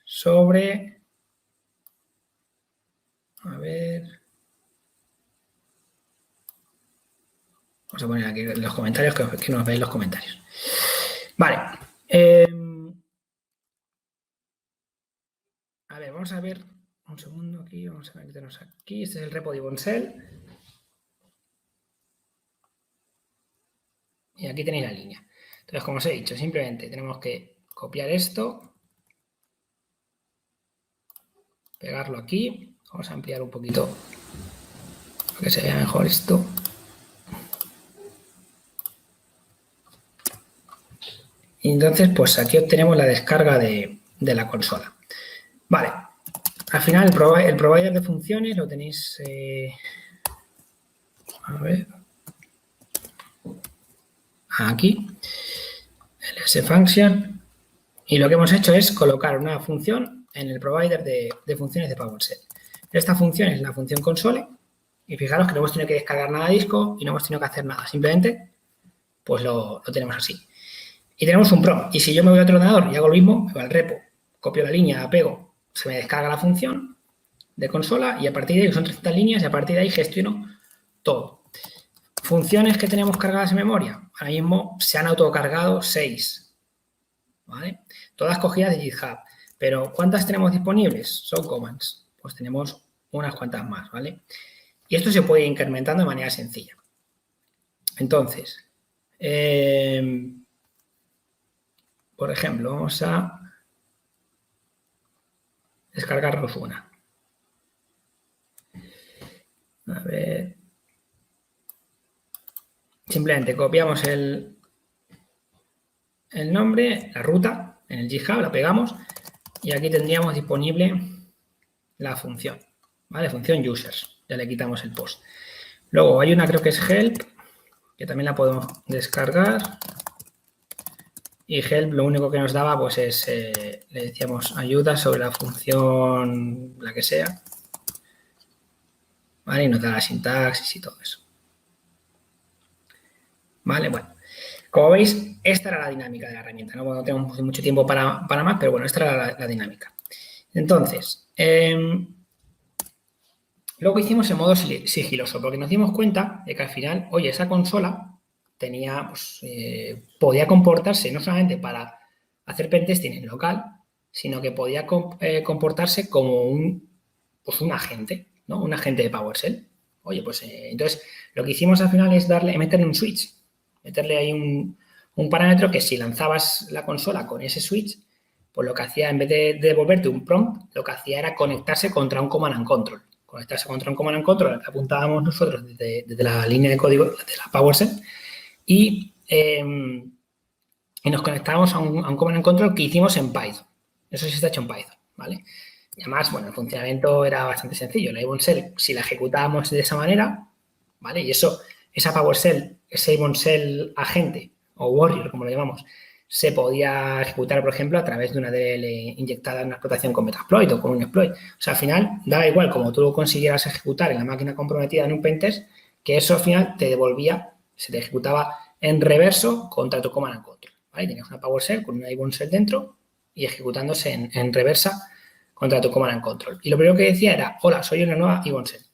sobre, a ver, vamos a poner aquí los comentarios, que nos veáis los comentarios. Vale, a ver, vamos a ver, un segundo aquí, vamos a meternos aquí, este es el repo de Ibonshell. Y aquí tenéis la línea. Entonces, como os he dicho, simplemente tenemos que copiar esto, pegarlo aquí. Vamos a ampliar un poquito para que se vea mejor esto. Y entonces, pues aquí obtenemos la descarga de la consola. Vale. Al final, el provider de funciones lo tenéis... a ver... aquí. El sfunction. Y lo que hemos hecho es colocar una función en el provider de funciones de PowerShell. Esta función es la función console. Y fijaros que no hemos tenido que descargar nada a disco y no hemos tenido que hacer nada. Simplemente, pues lo tenemos así. Y tenemos un prompt. Y si yo me voy a otro ordenador y hago lo mismo, me voy al repo, copio la línea, la pego, se me descarga la función de consola y a partir de ahí, son 300 líneas, y a partir de ahí gestiono todo. Funciones que tenemos cargadas en memoria. Ahora mismo se han autocargado 6. ¿Vale? Todas cogidas de GitHub. Pero ¿cuántas tenemos disponibles? Son commands. Pues tenemos unas cuantas más, ¿vale? Y esto se puede ir incrementando de manera sencilla. Entonces, por ejemplo, vamos a descargarnos una. A ver. Simplemente copiamos el nombre, la ruta en el GitHub, la pegamos y aquí tendríamos disponible la función, ¿vale? Función users. Ya le quitamos el post. Luego hay una, creo que es help, que también la podemos descargar. Y help lo único que nos daba pues es, le decíamos ayuda sobre la función, la que sea. ¿Vale? Y nos da la sintaxis y todo eso. ¿Vale? Bueno, como veis, esta era la dinámica de la herramienta. No tenemos mucho tiempo para más, pero bueno, esta era la dinámica. Entonces, luego hicimos en modo sigiloso, porque nos dimos cuenta de que al final, oye, esa consola tenía, pues, podía comportarse no solamente para hacer pentesting en local, sino que podía comportarse como un agente, ¿no? Un agente de PowerShell. Oye, pues entonces lo que hicimos al final es meterle un switch, meterle ahí un parámetro que si lanzabas la consola con ese switch, pues lo que hacía, en vez de devolverte un prompt, lo que hacía era conectarse contra un command and control. Conectarse contra un command and control que apuntábamos nosotros desde la línea de código de la PowerShell y nos conectábamos a un command and control que hicimos en Python. Eso sí está hecho en Python, ¿vale? Y además, bueno, el funcionamiento era bastante sencillo. La Ibonshell, si la ejecutábamos de esa manera, ¿vale? Y esa PowerShell, ese Ibonshell agente o warrior, como lo llamamos, se podía ejecutar, por ejemplo, a través de una DL inyectada en una explotación con Metasploit o con un exploit. O sea, al final, daba igual como tú lo consiguieras ejecutar en la máquina comprometida en un pentest, que eso al final te devolvía, se te ejecutaba en reverso contra tu command and control, ¿vale? Tenías una PowerShell con una Ibonshell dentro y ejecutándose en reversa contra tu command and control. Y lo primero que decía era, hola, soy una nueva Ibonshell.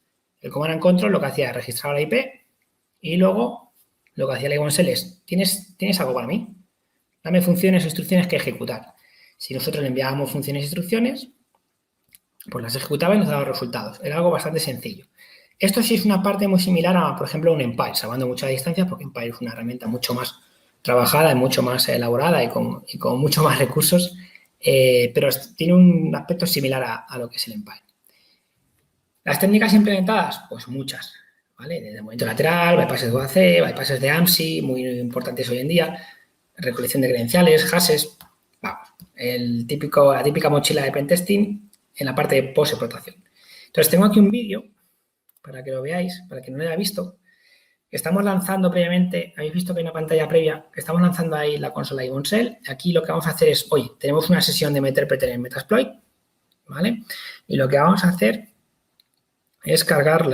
El command and control lo que hacía es registrar la IP y luego lo que hacía la Ibonshell es, ¿tienes algo para mí? Dame funciones o instrucciones que ejecutar. Si nosotros le enviábamos funciones e instrucciones, pues las ejecutaba y nos daba resultados. Era algo bastante sencillo. Esto sí es una parte muy similar a, por ejemplo, un Empire, salvando muchas distancias, porque Empire es una herramienta mucho más trabajada y mucho más elaborada y con mucho más recursos, pero tiene un aspecto similar a lo que es el Empire. Las técnicas implementadas, pues muchas, ¿vale? Desde movimiento lateral, bypasses de UAC, bypasses de AMSI, muy importantes hoy en día, recolección de credenciales, hashes, vamos, la típica mochila de pentesting en la parte de post-explotación. Entonces, tengo aquí un vídeo para que lo veáis, para que no lo haya visto. Estamos lanzando previamente, habéis visto que hay una pantalla previa, que estamos lanzando ahí la consola Iboncell. Aquí lo que vamos a hacer es, oye, tenemos una sesión de Meterpreter en Metasploit, ¿vale? Y lo que vamos a hacer es cargar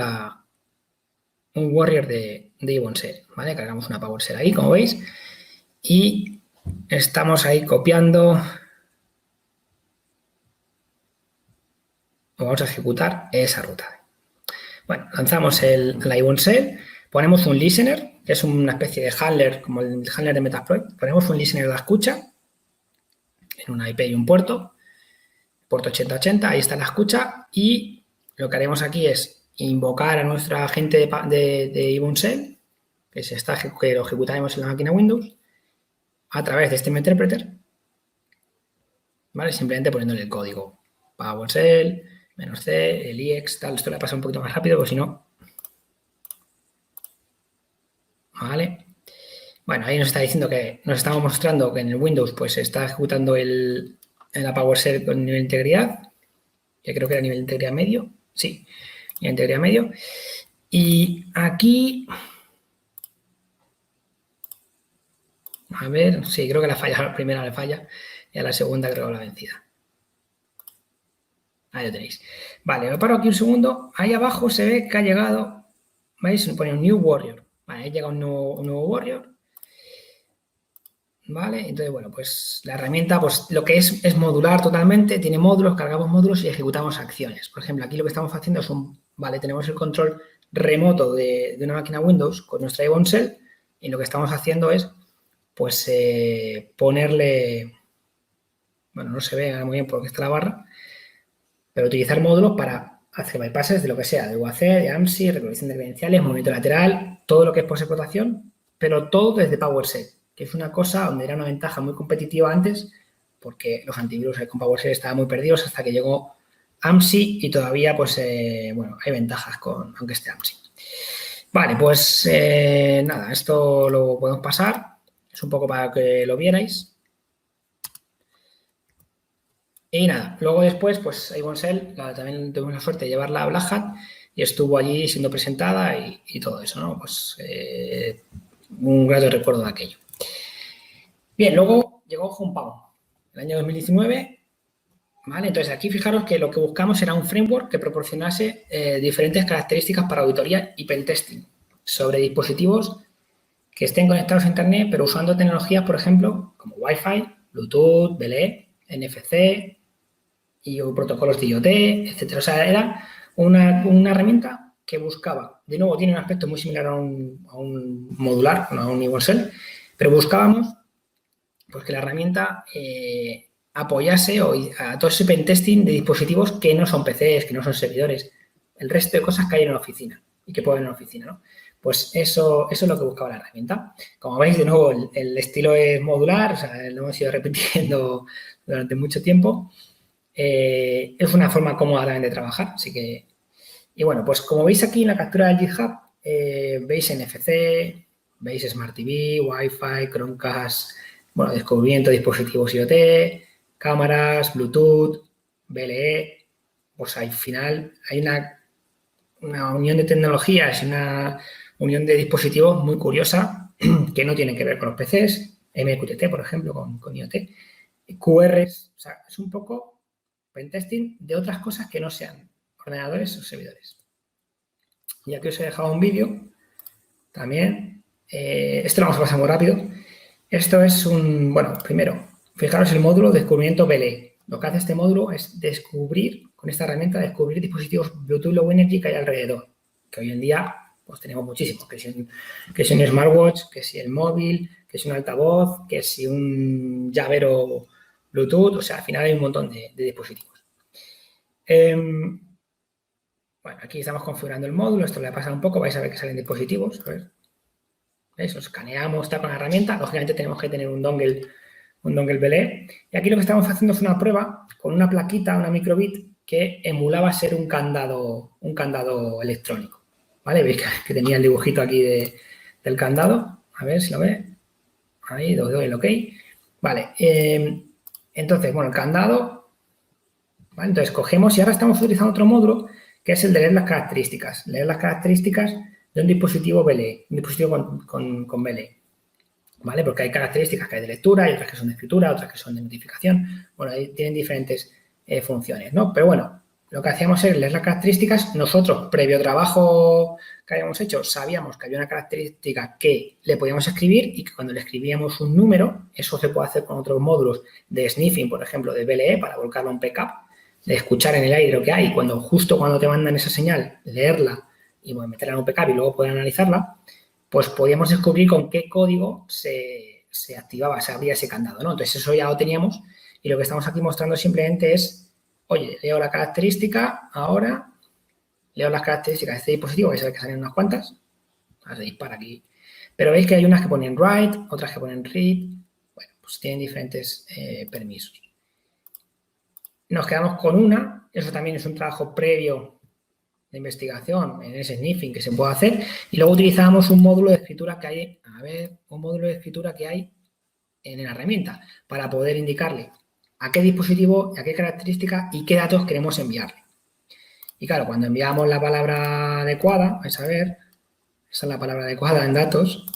un Warrior de Iboncell, ¿vale? Cargamos una PowerShell ahí, como veis, y estamos ahí copiando. O vamos a ejecutar esa ruta. Bueno, lanzamos la Iboncell, ponemos un listener, que es una especie de handler, como el handler de Metasploit. Ponemos un listener de la escucha en una IP y un puerto 8080, ahí está la escucha, y lo que haremos aquí es invocar a nuestra agente de Iboncell, que lo ejecutaremos en la máquina Windows, a través de este interpreter, ¿vale? Simplemente poniéndole el código PowerShell, -c, el IEX, tal. Esto le pasa un poquito más rápido, porque si no... ¿Vale? Bueno, ahí nos está diciendo que nos estamos mostrando que en el Windows pues se está ejecutando en la PowerShell con nivel de integridad, que creo que era nivel de integridad medio. Sí, nivel de integridad medio. Y aquí... A ver, sí, creo que la primera le falla y a la segunda creo que la vencida. Ahí lo tenéis. Vale, me paro aquí un segundo. Ahí abajo se ve que ha llegado, ¿veis? Se pone un New Warrior. Vale, ahí llega un nuevo Warrior. ¿Vale? Entonces, bueno, pues la herramienta, pues lo que es modular totalmente, tiene módulos, cargamos módulos y ejecutamos acciones. Por ejemplo, aquí lo que estamos haciendo es vale, tenemos el control remoto de una máquina Windows con nuestra Iboncell y lo que estamos haciendo es, pues, ponerle, bueno, no se ve muy bien porque está la barra, pero utilizar módulos para hacer bypasses de lo que sea, de UAC, de AMSI, recolección de credenciales, movimiento lateral, todo lo que es post-explotación, pero todo desde PowerShell, que es una cosa donde era una ventaja muy competitiva antes, porque los antivirus con PowerShell estaban muy perdidos hasta que llegó AMSI y todavía, pues, bueno, hay ventajas aunque esté AMSI. Vale, pues nada, esto lo podemos pasar, es un poco para que lo vierais. Y nada, luego después, pues Iboncell, también tuvimos la suerte de llevarla a Black Hat y estuvo allí siendo presentada y todo eso, ¿no? Pues un grato recuerdo de aquello. Bien, luego llegó Compound, el año 2019, ¿vale? Entonces aquí fijaros que lo que buscamos era un framework que proporcionase diferentes características para auditoría y pentesting sobre dispositivos que estén conectados a Internet, pero usando tecnologías, por ejemplo, como Wi-Fi, Bluetooth, BLE, NFC y protocolos de IoT, etcétera. O sea, era una herramienta que buscaba, de nuevo tiene un aspecto muy similar a un modular, a un Iboncell, pero buscábamos pues que la herramienta apoyase a todo ese pentesting de dispositivos que no son PCs, que no son servidores, el resto de cosas que hay en la oficina y que pueden en la oficina, ¿no? Pues eso es lo que buscaba la herramienta. Como veis, de nuevo, el estilo es modular, o sea, lo hemos ido repitiendo durante mucho tiempo. Es una forma cómoda también de trabajar, así que... Y bueno, pues como veis aquí en la captura del GitHub, veis NFC, veis Smart TV, Wi-Fi, Chromecast, bueno, descubrimiento de dispositivos IoT, cámaras, Bluetooth, BLE, pues al final hay una unión de tecnologías y una unión de dispositivos muy curiosa que no tienen que ver con los PCs, MQTT, por ejemplo, con IoT, QRs, o sea, es un poco pentesting de otras cosas que no sean ordenadores o servidores. Y aquí os he dejado un vídeo también. Esto lo vamos a pasar muy rápido. Esto es bueno, primero, fijaros el módulo descubrimiento BLE. Lo que hace este módulo es descubrir, con esta herramienta, descubrir dispositivos Bluetooth Low Energy que hay alrededor, que hoy en día pues tenemos muchísimos, que si un smartwatch, que si el móvil, que si un altavoz, que si un llavero Bluetooth, o sea, al final hay un montón de dispositivos. Bueno, aquí estamos configurando el módulo, esto le va a pasar un poco, vais a ver que salen dispositivos, a ver. ¿Veis? Lo escaneamos, está con la herramienta, lógicamente tenemos que tener un dongle BLE. Y aquí lo que estamos haciendo es una prueba con una plaquita, una microbit, que emulaba ser un candado electrónico. ¿Vale? Veis que tenía el dibujito aquí del candado. A ver si lo ve. Ahí, doy el OK. Vale. Entonces, bueno, el candado. ¿Vale? Entonces, cogemos y ahora estamos utilizando otro módulo que es el de leer las características. Leer las características de un dispositivo BLE, un dispositivo con BLE. ¿Vale? Porque hay características que hay de lectura, hay otras que son de escritura, otras que son de notificación. Bueno, ahí tienen diferentes funciones, ¿no? Pero bueno, lo que hacíamos es leer las características. Nosotros, previo trabajo que habíamos hecho, sabíamos que había una característica que le podíamos escribir y que cuando le escribíamos un número, eso se puede hacer con otros módulos de sniffing, por ejemplo, de BLE, para volcarlo a un pcap, de escuchar en el aire lo que hay, y justo cuando te mandan esa señal, leerla y bueno, meterla en un pcap y luego poder analizarla, pues podíamos descubrir con qué código se activaba, se abría ese candado, ¿no? Entonces, eso ya lo teníamos y lo que estamos aquí mostrando simplemente es, oye, leo la característica, ahora leo las características de este dispositivo, vais a ver que salen unas cuantas, las de dispara aquí, pero veis que hay unas que ponen write, otras que ponen read, bueno, pues tienen diferentes permisos. Nos quedamos con una, eso también es un trabajo previo de investigación en ese sniffing que se puede hacer y luego utilizamos un módulo de escritura que hay, en la herramienta para poder indicarle a qué dispositivo, a qué características y qué datos queremos enviarle. Y claro, cuando enviamos la palabra adecuada, vais a ver, esa es la palabra adecuada en datos,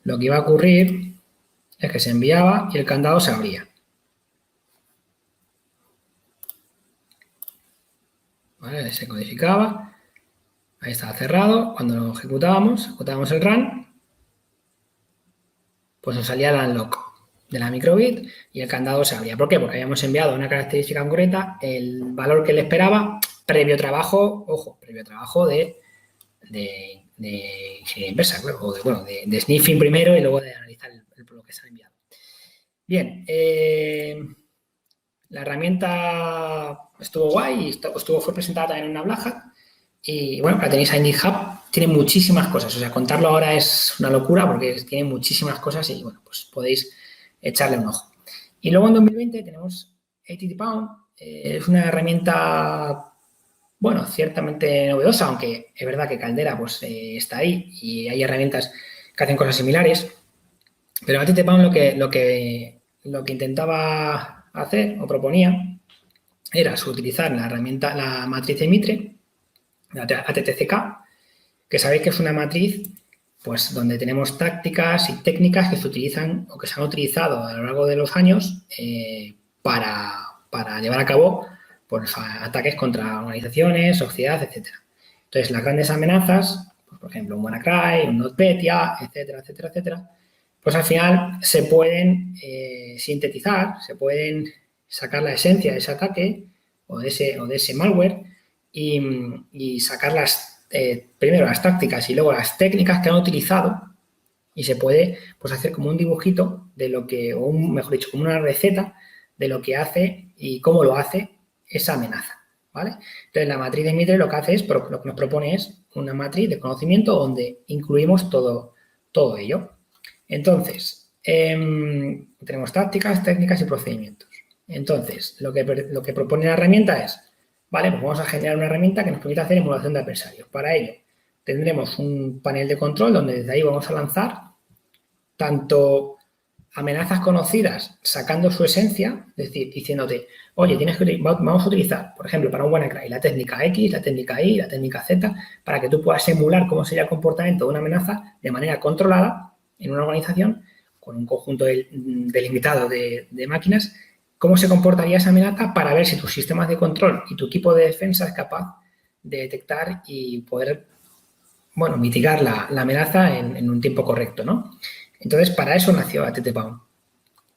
lo que iba a ocurrir es que se enviaba y el candado se abría. ¿Vale? Se codificaba, ahí estaba cerrado, cuando lo ejecutábamos el run, pues nos salía el unlock de la microbit y el candado se abría. ¿Por qué? Porque habíamos enviado una característica concreta, el valor que le esperaba, previo trabajo de ingeniería inversa, claro, o de sniffing primero y luego de analizar lo que se ha enviado. Bien, la herramienta estuvo guay y fue presentada también en una Black Hat. Y bueno, la tenéis ahí en GitHub, tiene muchísimas cosas, o sea, contarlo ahora es una locura porque tiene muchísimas cosas y bueno, pues podéis echarle un ojo. Y luego en 2020 tenemos ATTPound, es una herramienta, bueno, ciertamente novedosa, aunque es verdad que Caldera pues está ahí y hay herramientas que hacen cosas similares, pero ATTPound lo que intentaba hacer o proponía era utilizar la herramienta, la matriz de Mitre, ATTCK, que sabéis que es una matriz pues donde tenemos tácticas y técnicas que se utilizan o que se han utilizado a lo largo de los años para llevar a cabo pues, ataques contra organizaciones, sociedad, etcétera. Entonces, las grandes amenazas, pues, por ejemplo, un WannaCry, un NotPetya, etcétera, pues al final se pueden sintetizar, se pueden sacar la esencia de ese ataque o de ese malware y sacar primero las tácticas y luego las técnicas que han utilizado y se puede pues, hacer como un dibujito de lo que, o mejor dicho, como una receta de lo que hace y cómo lo hace esa amenaza, ¿vale? Entonces, la matriz de Mitre lo que hace es, lo que nos propone es una matriz de conocimiento donde incluimos todo ello. Entonces, tenemos tácticas, técnicas y procedimientos. Entonces, lo que propone la herramienta es, vale, pues vamos a generar una herramienta que nos permita hacer emulación de adversarios. Para ello, tendremos un panel de control donde desde ahí vamos a lanzar tanto amenazas conocidas sacando su esencia, es decir, diciéndote, oye, vamos a utilizar, por ejemplo, para un WannaCry, la técnica X, la técnica Y, la técnica Z, para que tú puedas emular cómo sería el comportamiento de una amenaza de manera controlada en una organización con un conjunto delimitado de máquinas, cómo se comportaría esa amenaza para ver si tus sistemas de control y tu equipo de defensa es capaz de detectar y poder, bueno, mitigar la amenaza en un tiempo correcto, ¿no? Entonces, para eso nació ATTPound.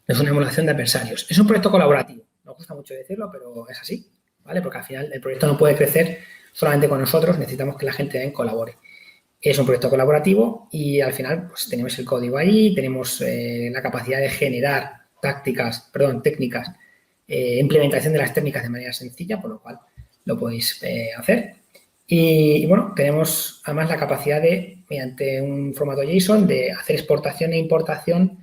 Es una emulación de adversarios. Es un proyecto colaborativo. Nos gusta mucho decirlo, pero es así, ¿vale? Porque al final el proyecto no puede crecer solamente con nosotros, necesitamos que la gente también colabore. Es un proyecto colaborativo y al final pues, tenemos el código ahí, tenemos la capacidad de generar técnicas, implementación de las técnicas de manera sencilla, por lo cual lo podéis hacer. Y bueno, tenemos además la capacidad de, mediante un formato JSON, de hacer exportación e importación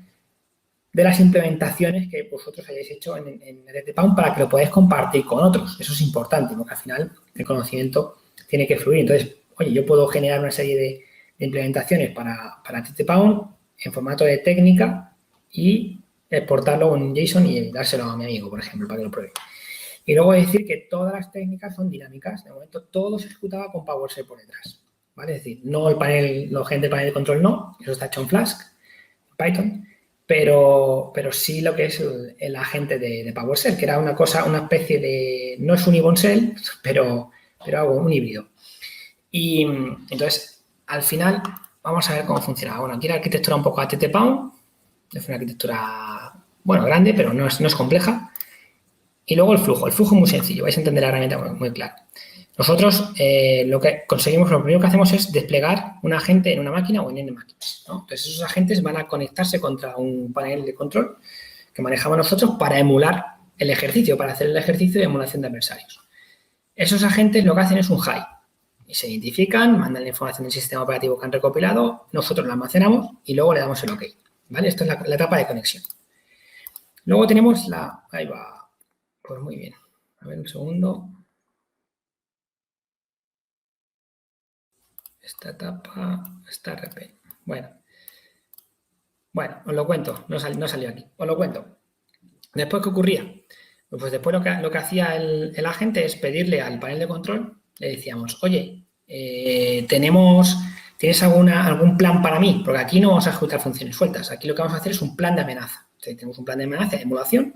de las implementaciones que vosotros hayáis hecho en TTPaun para que lo podáis compartir con otros. Eso es importante, porque al final el conocimiento tiene que fluir. Entonces, oye, yo puedo generar una serie de implementaciones para TTPaun en formato de técnica y exportarlo en JSON y dárselo a mi amigo, por ejemplo, para que lo pruebe. Y luego decir que todas las técnicas son dinámicas. De momento, todo se ejecutaba con PowerShell por detrás. ¿Vale? Es decir, no el panel, los gente del panel de control no, eso está hecho en Flask, en Python, pero sí lo que es el agente de PowerShell, que era una cosa, una especie de, no es un Ibonshell, pero algo, un híbrido. Y entonces, al final, vamos a ver cómo funciona. Bueno, aquí la arquitectura un poco TTPaun, es una arquitectura, bueno, grande, pero no es compleja. Y luego el flujo es muy sencillo, vais a entender la herramienta muy clara. Nosotros lo que conseguimos, lo primero que hacemos es desplegar un agente en una máquina o en N máquinas, ¿no? Entonces, esos agentes van a conectarse contra un panel de control que manejamos nosotros para emular el ejercicio, para hacer el ejercicio de emulación de adversarios. Esos agentes lo que hacen es un high y se identifican, mandan la información del sistema operativo que han recopilado, nosotros la almacenamos y luego le damos el OK, ¿vale? Esto es la etapa de conexión. Luego tenemos la... Ahí va. Pues muy bien. A ver un segundo. Esta etapa, esta RP. Bueno, os lo cuento. No salió aquí. Os lo cuento. Después, ¿qué ocurría? Pues después lo que hacía el agente es pedirle al panel de control, le decíamos, oye, ¿tienes algún plan para mí? Porque aquí no vamos a ejecutar funciones sueltas. Aquí lo que vamos a hacer es un plan de amenaza. Entonces, tenemos un plan de amenaza de emulación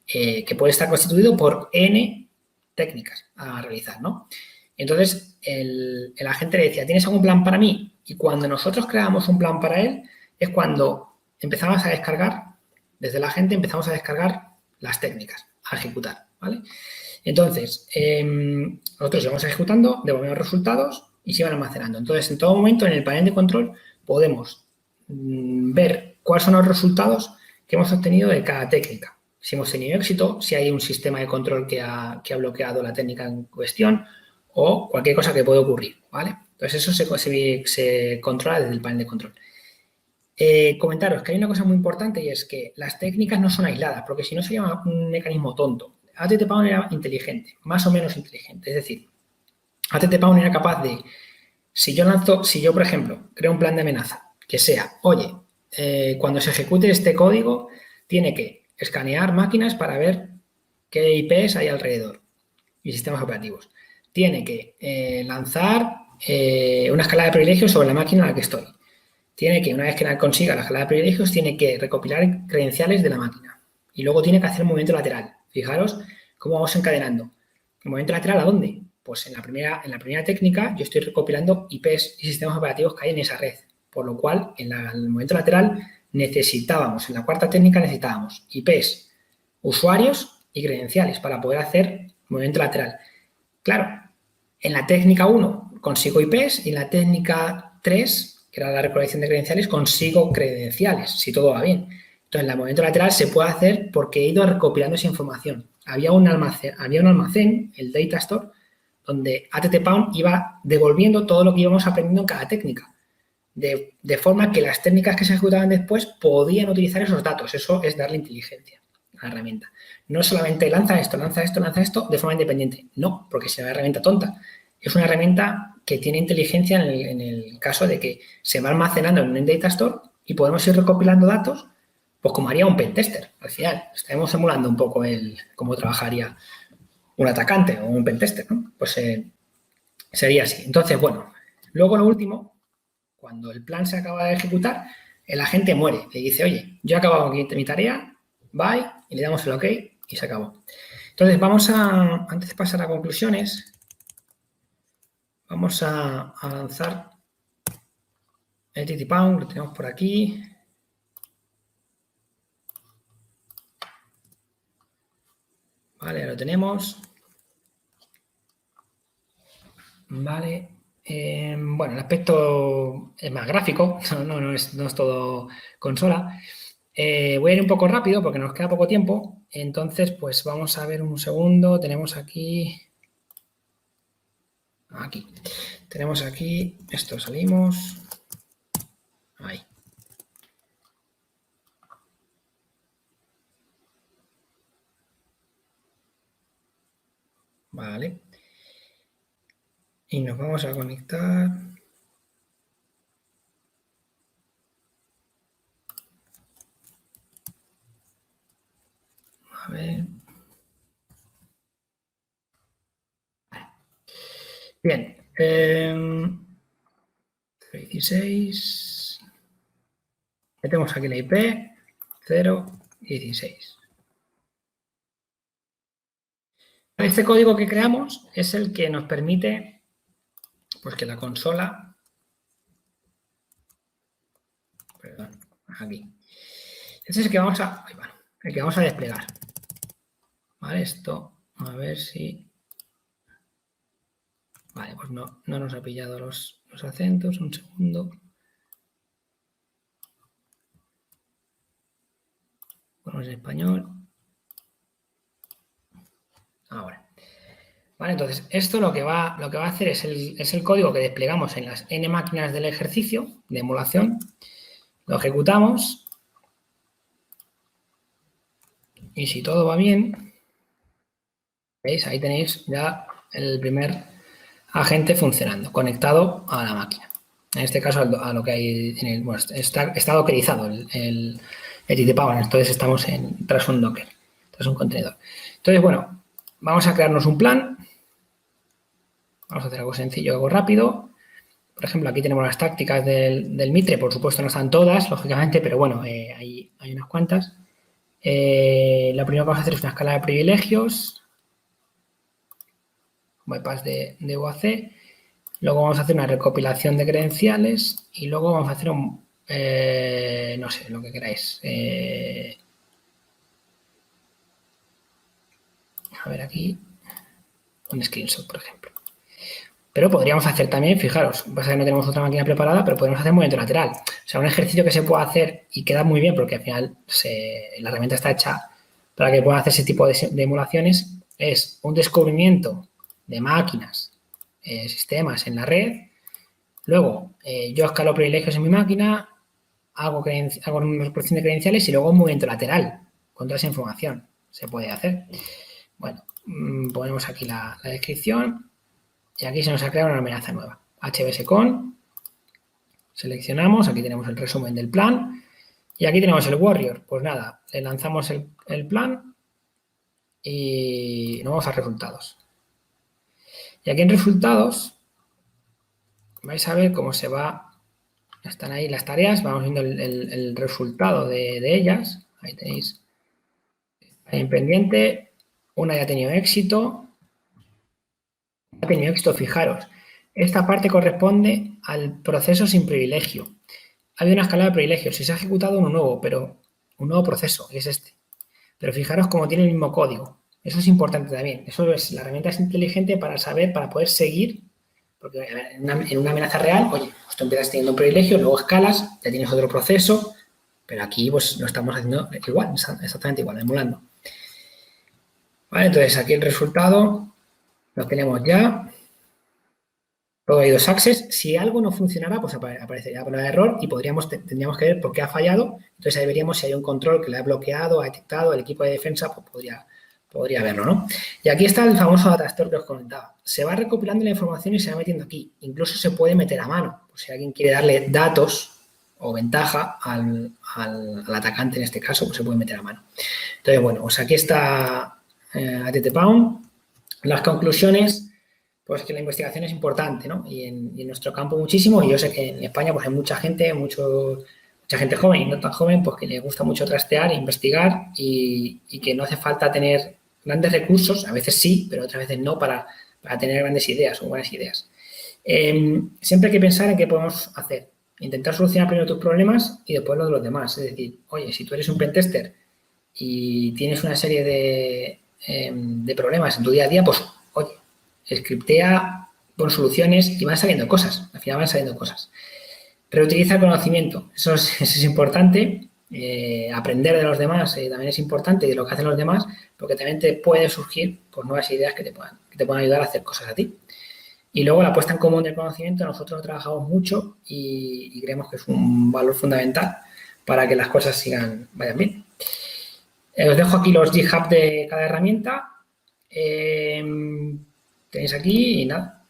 que puede estar constituido por N técnicas a realizar, ¿no? Entonces, el agente le decía, ¿tienes algún plan para mí? Y cuando nosotros creamos un plan para él, es cuando empezamos a descargar, desde el agente empezamos a descargar las técnicas, a ejecutar, ¿vale? Entonces, nosotros íbamos ejecutando, devolvemos resultados y se iban almacenando. Entonces, en todo momento, en el panel de control, podemos ver cuáles son los resultados que hemos obtenido de cada técnica. Si hemos tenido éxito, si hay un sistema de control que ha bloqueado la técnica en cuestión o cualquier cosa que pueda ocurrir, ¿vale? Entonces, eso se controla desde el panel de control. Comentaros que hay una cosa muy importante y es que las técnicas no son aisladas, porque si no sería un mecanismo tonto. ATTPaun era inteligente, más o menos inteligente. Es decir, ATTPaun era capaz de, si yo, por ejemplo, creo un plan de amenaza que sea, oye, cuando se ejecute este código, tiene que escanear máquinas para ver qué IPs hay alrededor y sistemas operativos. Tiene que lanzar una escala de privilegios sobre la máquina en la que estoy. Tiene que, una vez que consiga la escala de privilegios, tiene que recopilar credenciales de la máquina. Y luego tiene que hacer un movimiento lateral. Fijaros cómo vamos encadenando. ¿El movimiento lateral a dónde? Pues en la primera técnica yo estoy recopilando IPs y sistemas operativos que hay en esa red. Por lo cual, en el movimiento lateral en la cuarta técnica necesitábamos IPs, usuarios y credenciales para poder hacer movimiento lateral. Claro, en la técnica 1 consigo IPs y en la técnica 3, que era la recolección de credenciales, consigo credenciales, si todo va bien. Entonces, el movimiento lateral se puede hacer porque he ido recopilando esa información. Había un almacén, el Data Store, donde ATTPaun iba devolviendo todo lo que íbamos aprendiendo en cada técnica. De forma que las técnicas que se ejecutaban después podían utilizar esos datos. Eso es darle inteligencia a la herramienta. No es solamente lanza esto de forma independiente. No, porque es una herramienta tonta. Es una herramienta que tiene inteligencia en el caso de que se va almacenando en un Data Store y podemos ir recopilando datos, pues como haría un pentester. Al final, estaremos emulando un poco cómo trabajaría un atacante o un pentester, ¿no? Pues sería así. Entonces, bueno, luego lo último, cuando el plan se acaba de ejecutar, el agente muere. Le dice, oye, yo he acabado mi tarea, bye, y le damos el OK y se acabó. Entonces, antes de pasar a conclusiones, vamos a lanzar el TTPaun, lo tenemos por aquí. Vale, lo tenemos. Vale. Bueno, el aspecto es más gráfico, no es todo consola. Voy a ir un poco rápido porque nos queda poco tiempo. Entonces, pues vamos a ver un segundo. Tenemos aquí... Aquí. Tenemos aquí, esto salimos. Ahí. Vale. Y nos vamos a conectar. A ver. Bien. 16. Metemos aquí la IP 016. Este código que creamos es el que nos permite pues, que la consola, perdón, aquí. Este es el que vamos a, el que vamos a desplegar. Vale, esto, a ver si... Vale, pues no nos ha pillado los acentos, un segundo. Ponemos en español. Ahora. Vale, entonces, esto lo que va a hacer es el código que desplegamos en las n máquinas del ejercicio de emulación. Lo ejecutamos. Y si todo va bien, ¿veis? Ahí tenéis ya el primer agente funcionando, conectado a la máquina. En este caso, a lo que hay en el... Bueno, está dockerizado el TTPower, entonces estamos tras un Docker, tras un contenedor. Entonces, bueno, vamos a crearnos un plan. Vamos a hacer algo sencillo, algo rápido. Por ejemplo, aquí tenemos las tácticas del Mitre. Por supuesto, no están todas, lógicamente, pero bueno, hay unas cuantas. Lo primero que vamos a hacer es una escala de privilegios. Bypass de UAC. Luego vamos a hacer una recopilación de credenciales y luego vamos a hacer un, no sé, lo que queráis. A ver aquí, un screenshot, por ejemplo. Pero podríamos hacer también, fijaros, pasa que no tenemos otra máquina preparada, pero podemos hacer movimiento lateral. O sea, un ejercicio que se puede hacer y queda muy bien porque al final la herramienta está hecha para que puedan hacer ese tipo de emulaciones, es un descubrimiento de máquinas, sistemas en la red. Luego, yo escalo privilegios en mi máquina, hago una reproducción de credenciales y luego un movimiento lateral con toda esa información. Se puede hacer. Bueno, ponemos aquí la descripción y aquí se nos ha creado una amenaza nueva. HBSCon, seleccionamos, aquí tenemos el resumen del plan y aquí tenemos el warrior. Pues nada, le lanzamos el plan y nos vamos a resultados. Y aquí en resultados vais a ver cómo se va. Están ahí las tareas, vamos viendo el resultado de ellas. Ahí tenéis. En pendiente, una ya ha tenido éxito. Ha tenido éxito, fijaros. Esta parte corresponde al proceso sin privilegio. Había una escala de privilegios. Si se ha ejecutado uno nuevo, pero un nuevo proceso, que es este. Pero fijaros cómo tiene el mismo código. Eso es importante también. Eso es, la herramienta es inteligente para saber, para poder seguir. Porque en una amenaza real, oye, pues tú empiezas teniendo un privilegio, luego escalas, ya tienes otro proceso, pero aquí pues lo estamos haciendo igual, exactamente igual, emulando. Vale, entonces aquí el resultado lo tenemos ya. Todo ha ido success. Si algo no funcionara, pues aparecería por error y tendríamos que ver por qué ha fallado. Entonces ahí veríamos si hay un control que lo ha bloqueado, ha detectado, el equipo de defensa pues podría verlo, ¿no? Y aquí está el famoso data store que os comentaba. Se va recopilando la información y se va metiendo aquí. Incluso se puede meter a mano. Pues si alguien quiere darle datos o ventaja al atacante en este caso, pues se puede meter a mano. Entonces, bueno, pues aquí está ATT-Pound. Las conclusiones, pues que la investigación es importante, ¿no? Y en nuestro campo muchísimo. Y yo sé que en España pues hay mucha gente joven y no tan joven, pues que le gusta mucho trastear, investigar y que no hace falta tener grandes recursos, a veces sí, pero otras veces no, para tener grandes ideas o buenas ideas. Siempre hay que pensar en qué podemos hacer. Intentar solucionar primero tus problemas y después los de los demás. Es decir, oye, si tú eres un pentester y tienes una serie de problemas en tu día a día, pues, oye, scriptea, pon soluciones y van saliendo cosas. Al final van saliendo cosas. Reutiliza el conocimiento. Eso es importante. Aprender de los demás también es importante, de lo que hacen los demás, porque también te pueden surgir pues, nuevas ideas que te puedan ayudar a hacer cosas a ti. Y luego la puesta en común del conocimiento, nosotros lo trabajamos mucho y creemos que es un valor fundamental para que las cosas vayan bien. Os dejo aquí los GitHub de cada herramienta. Tenéis aquí y nada.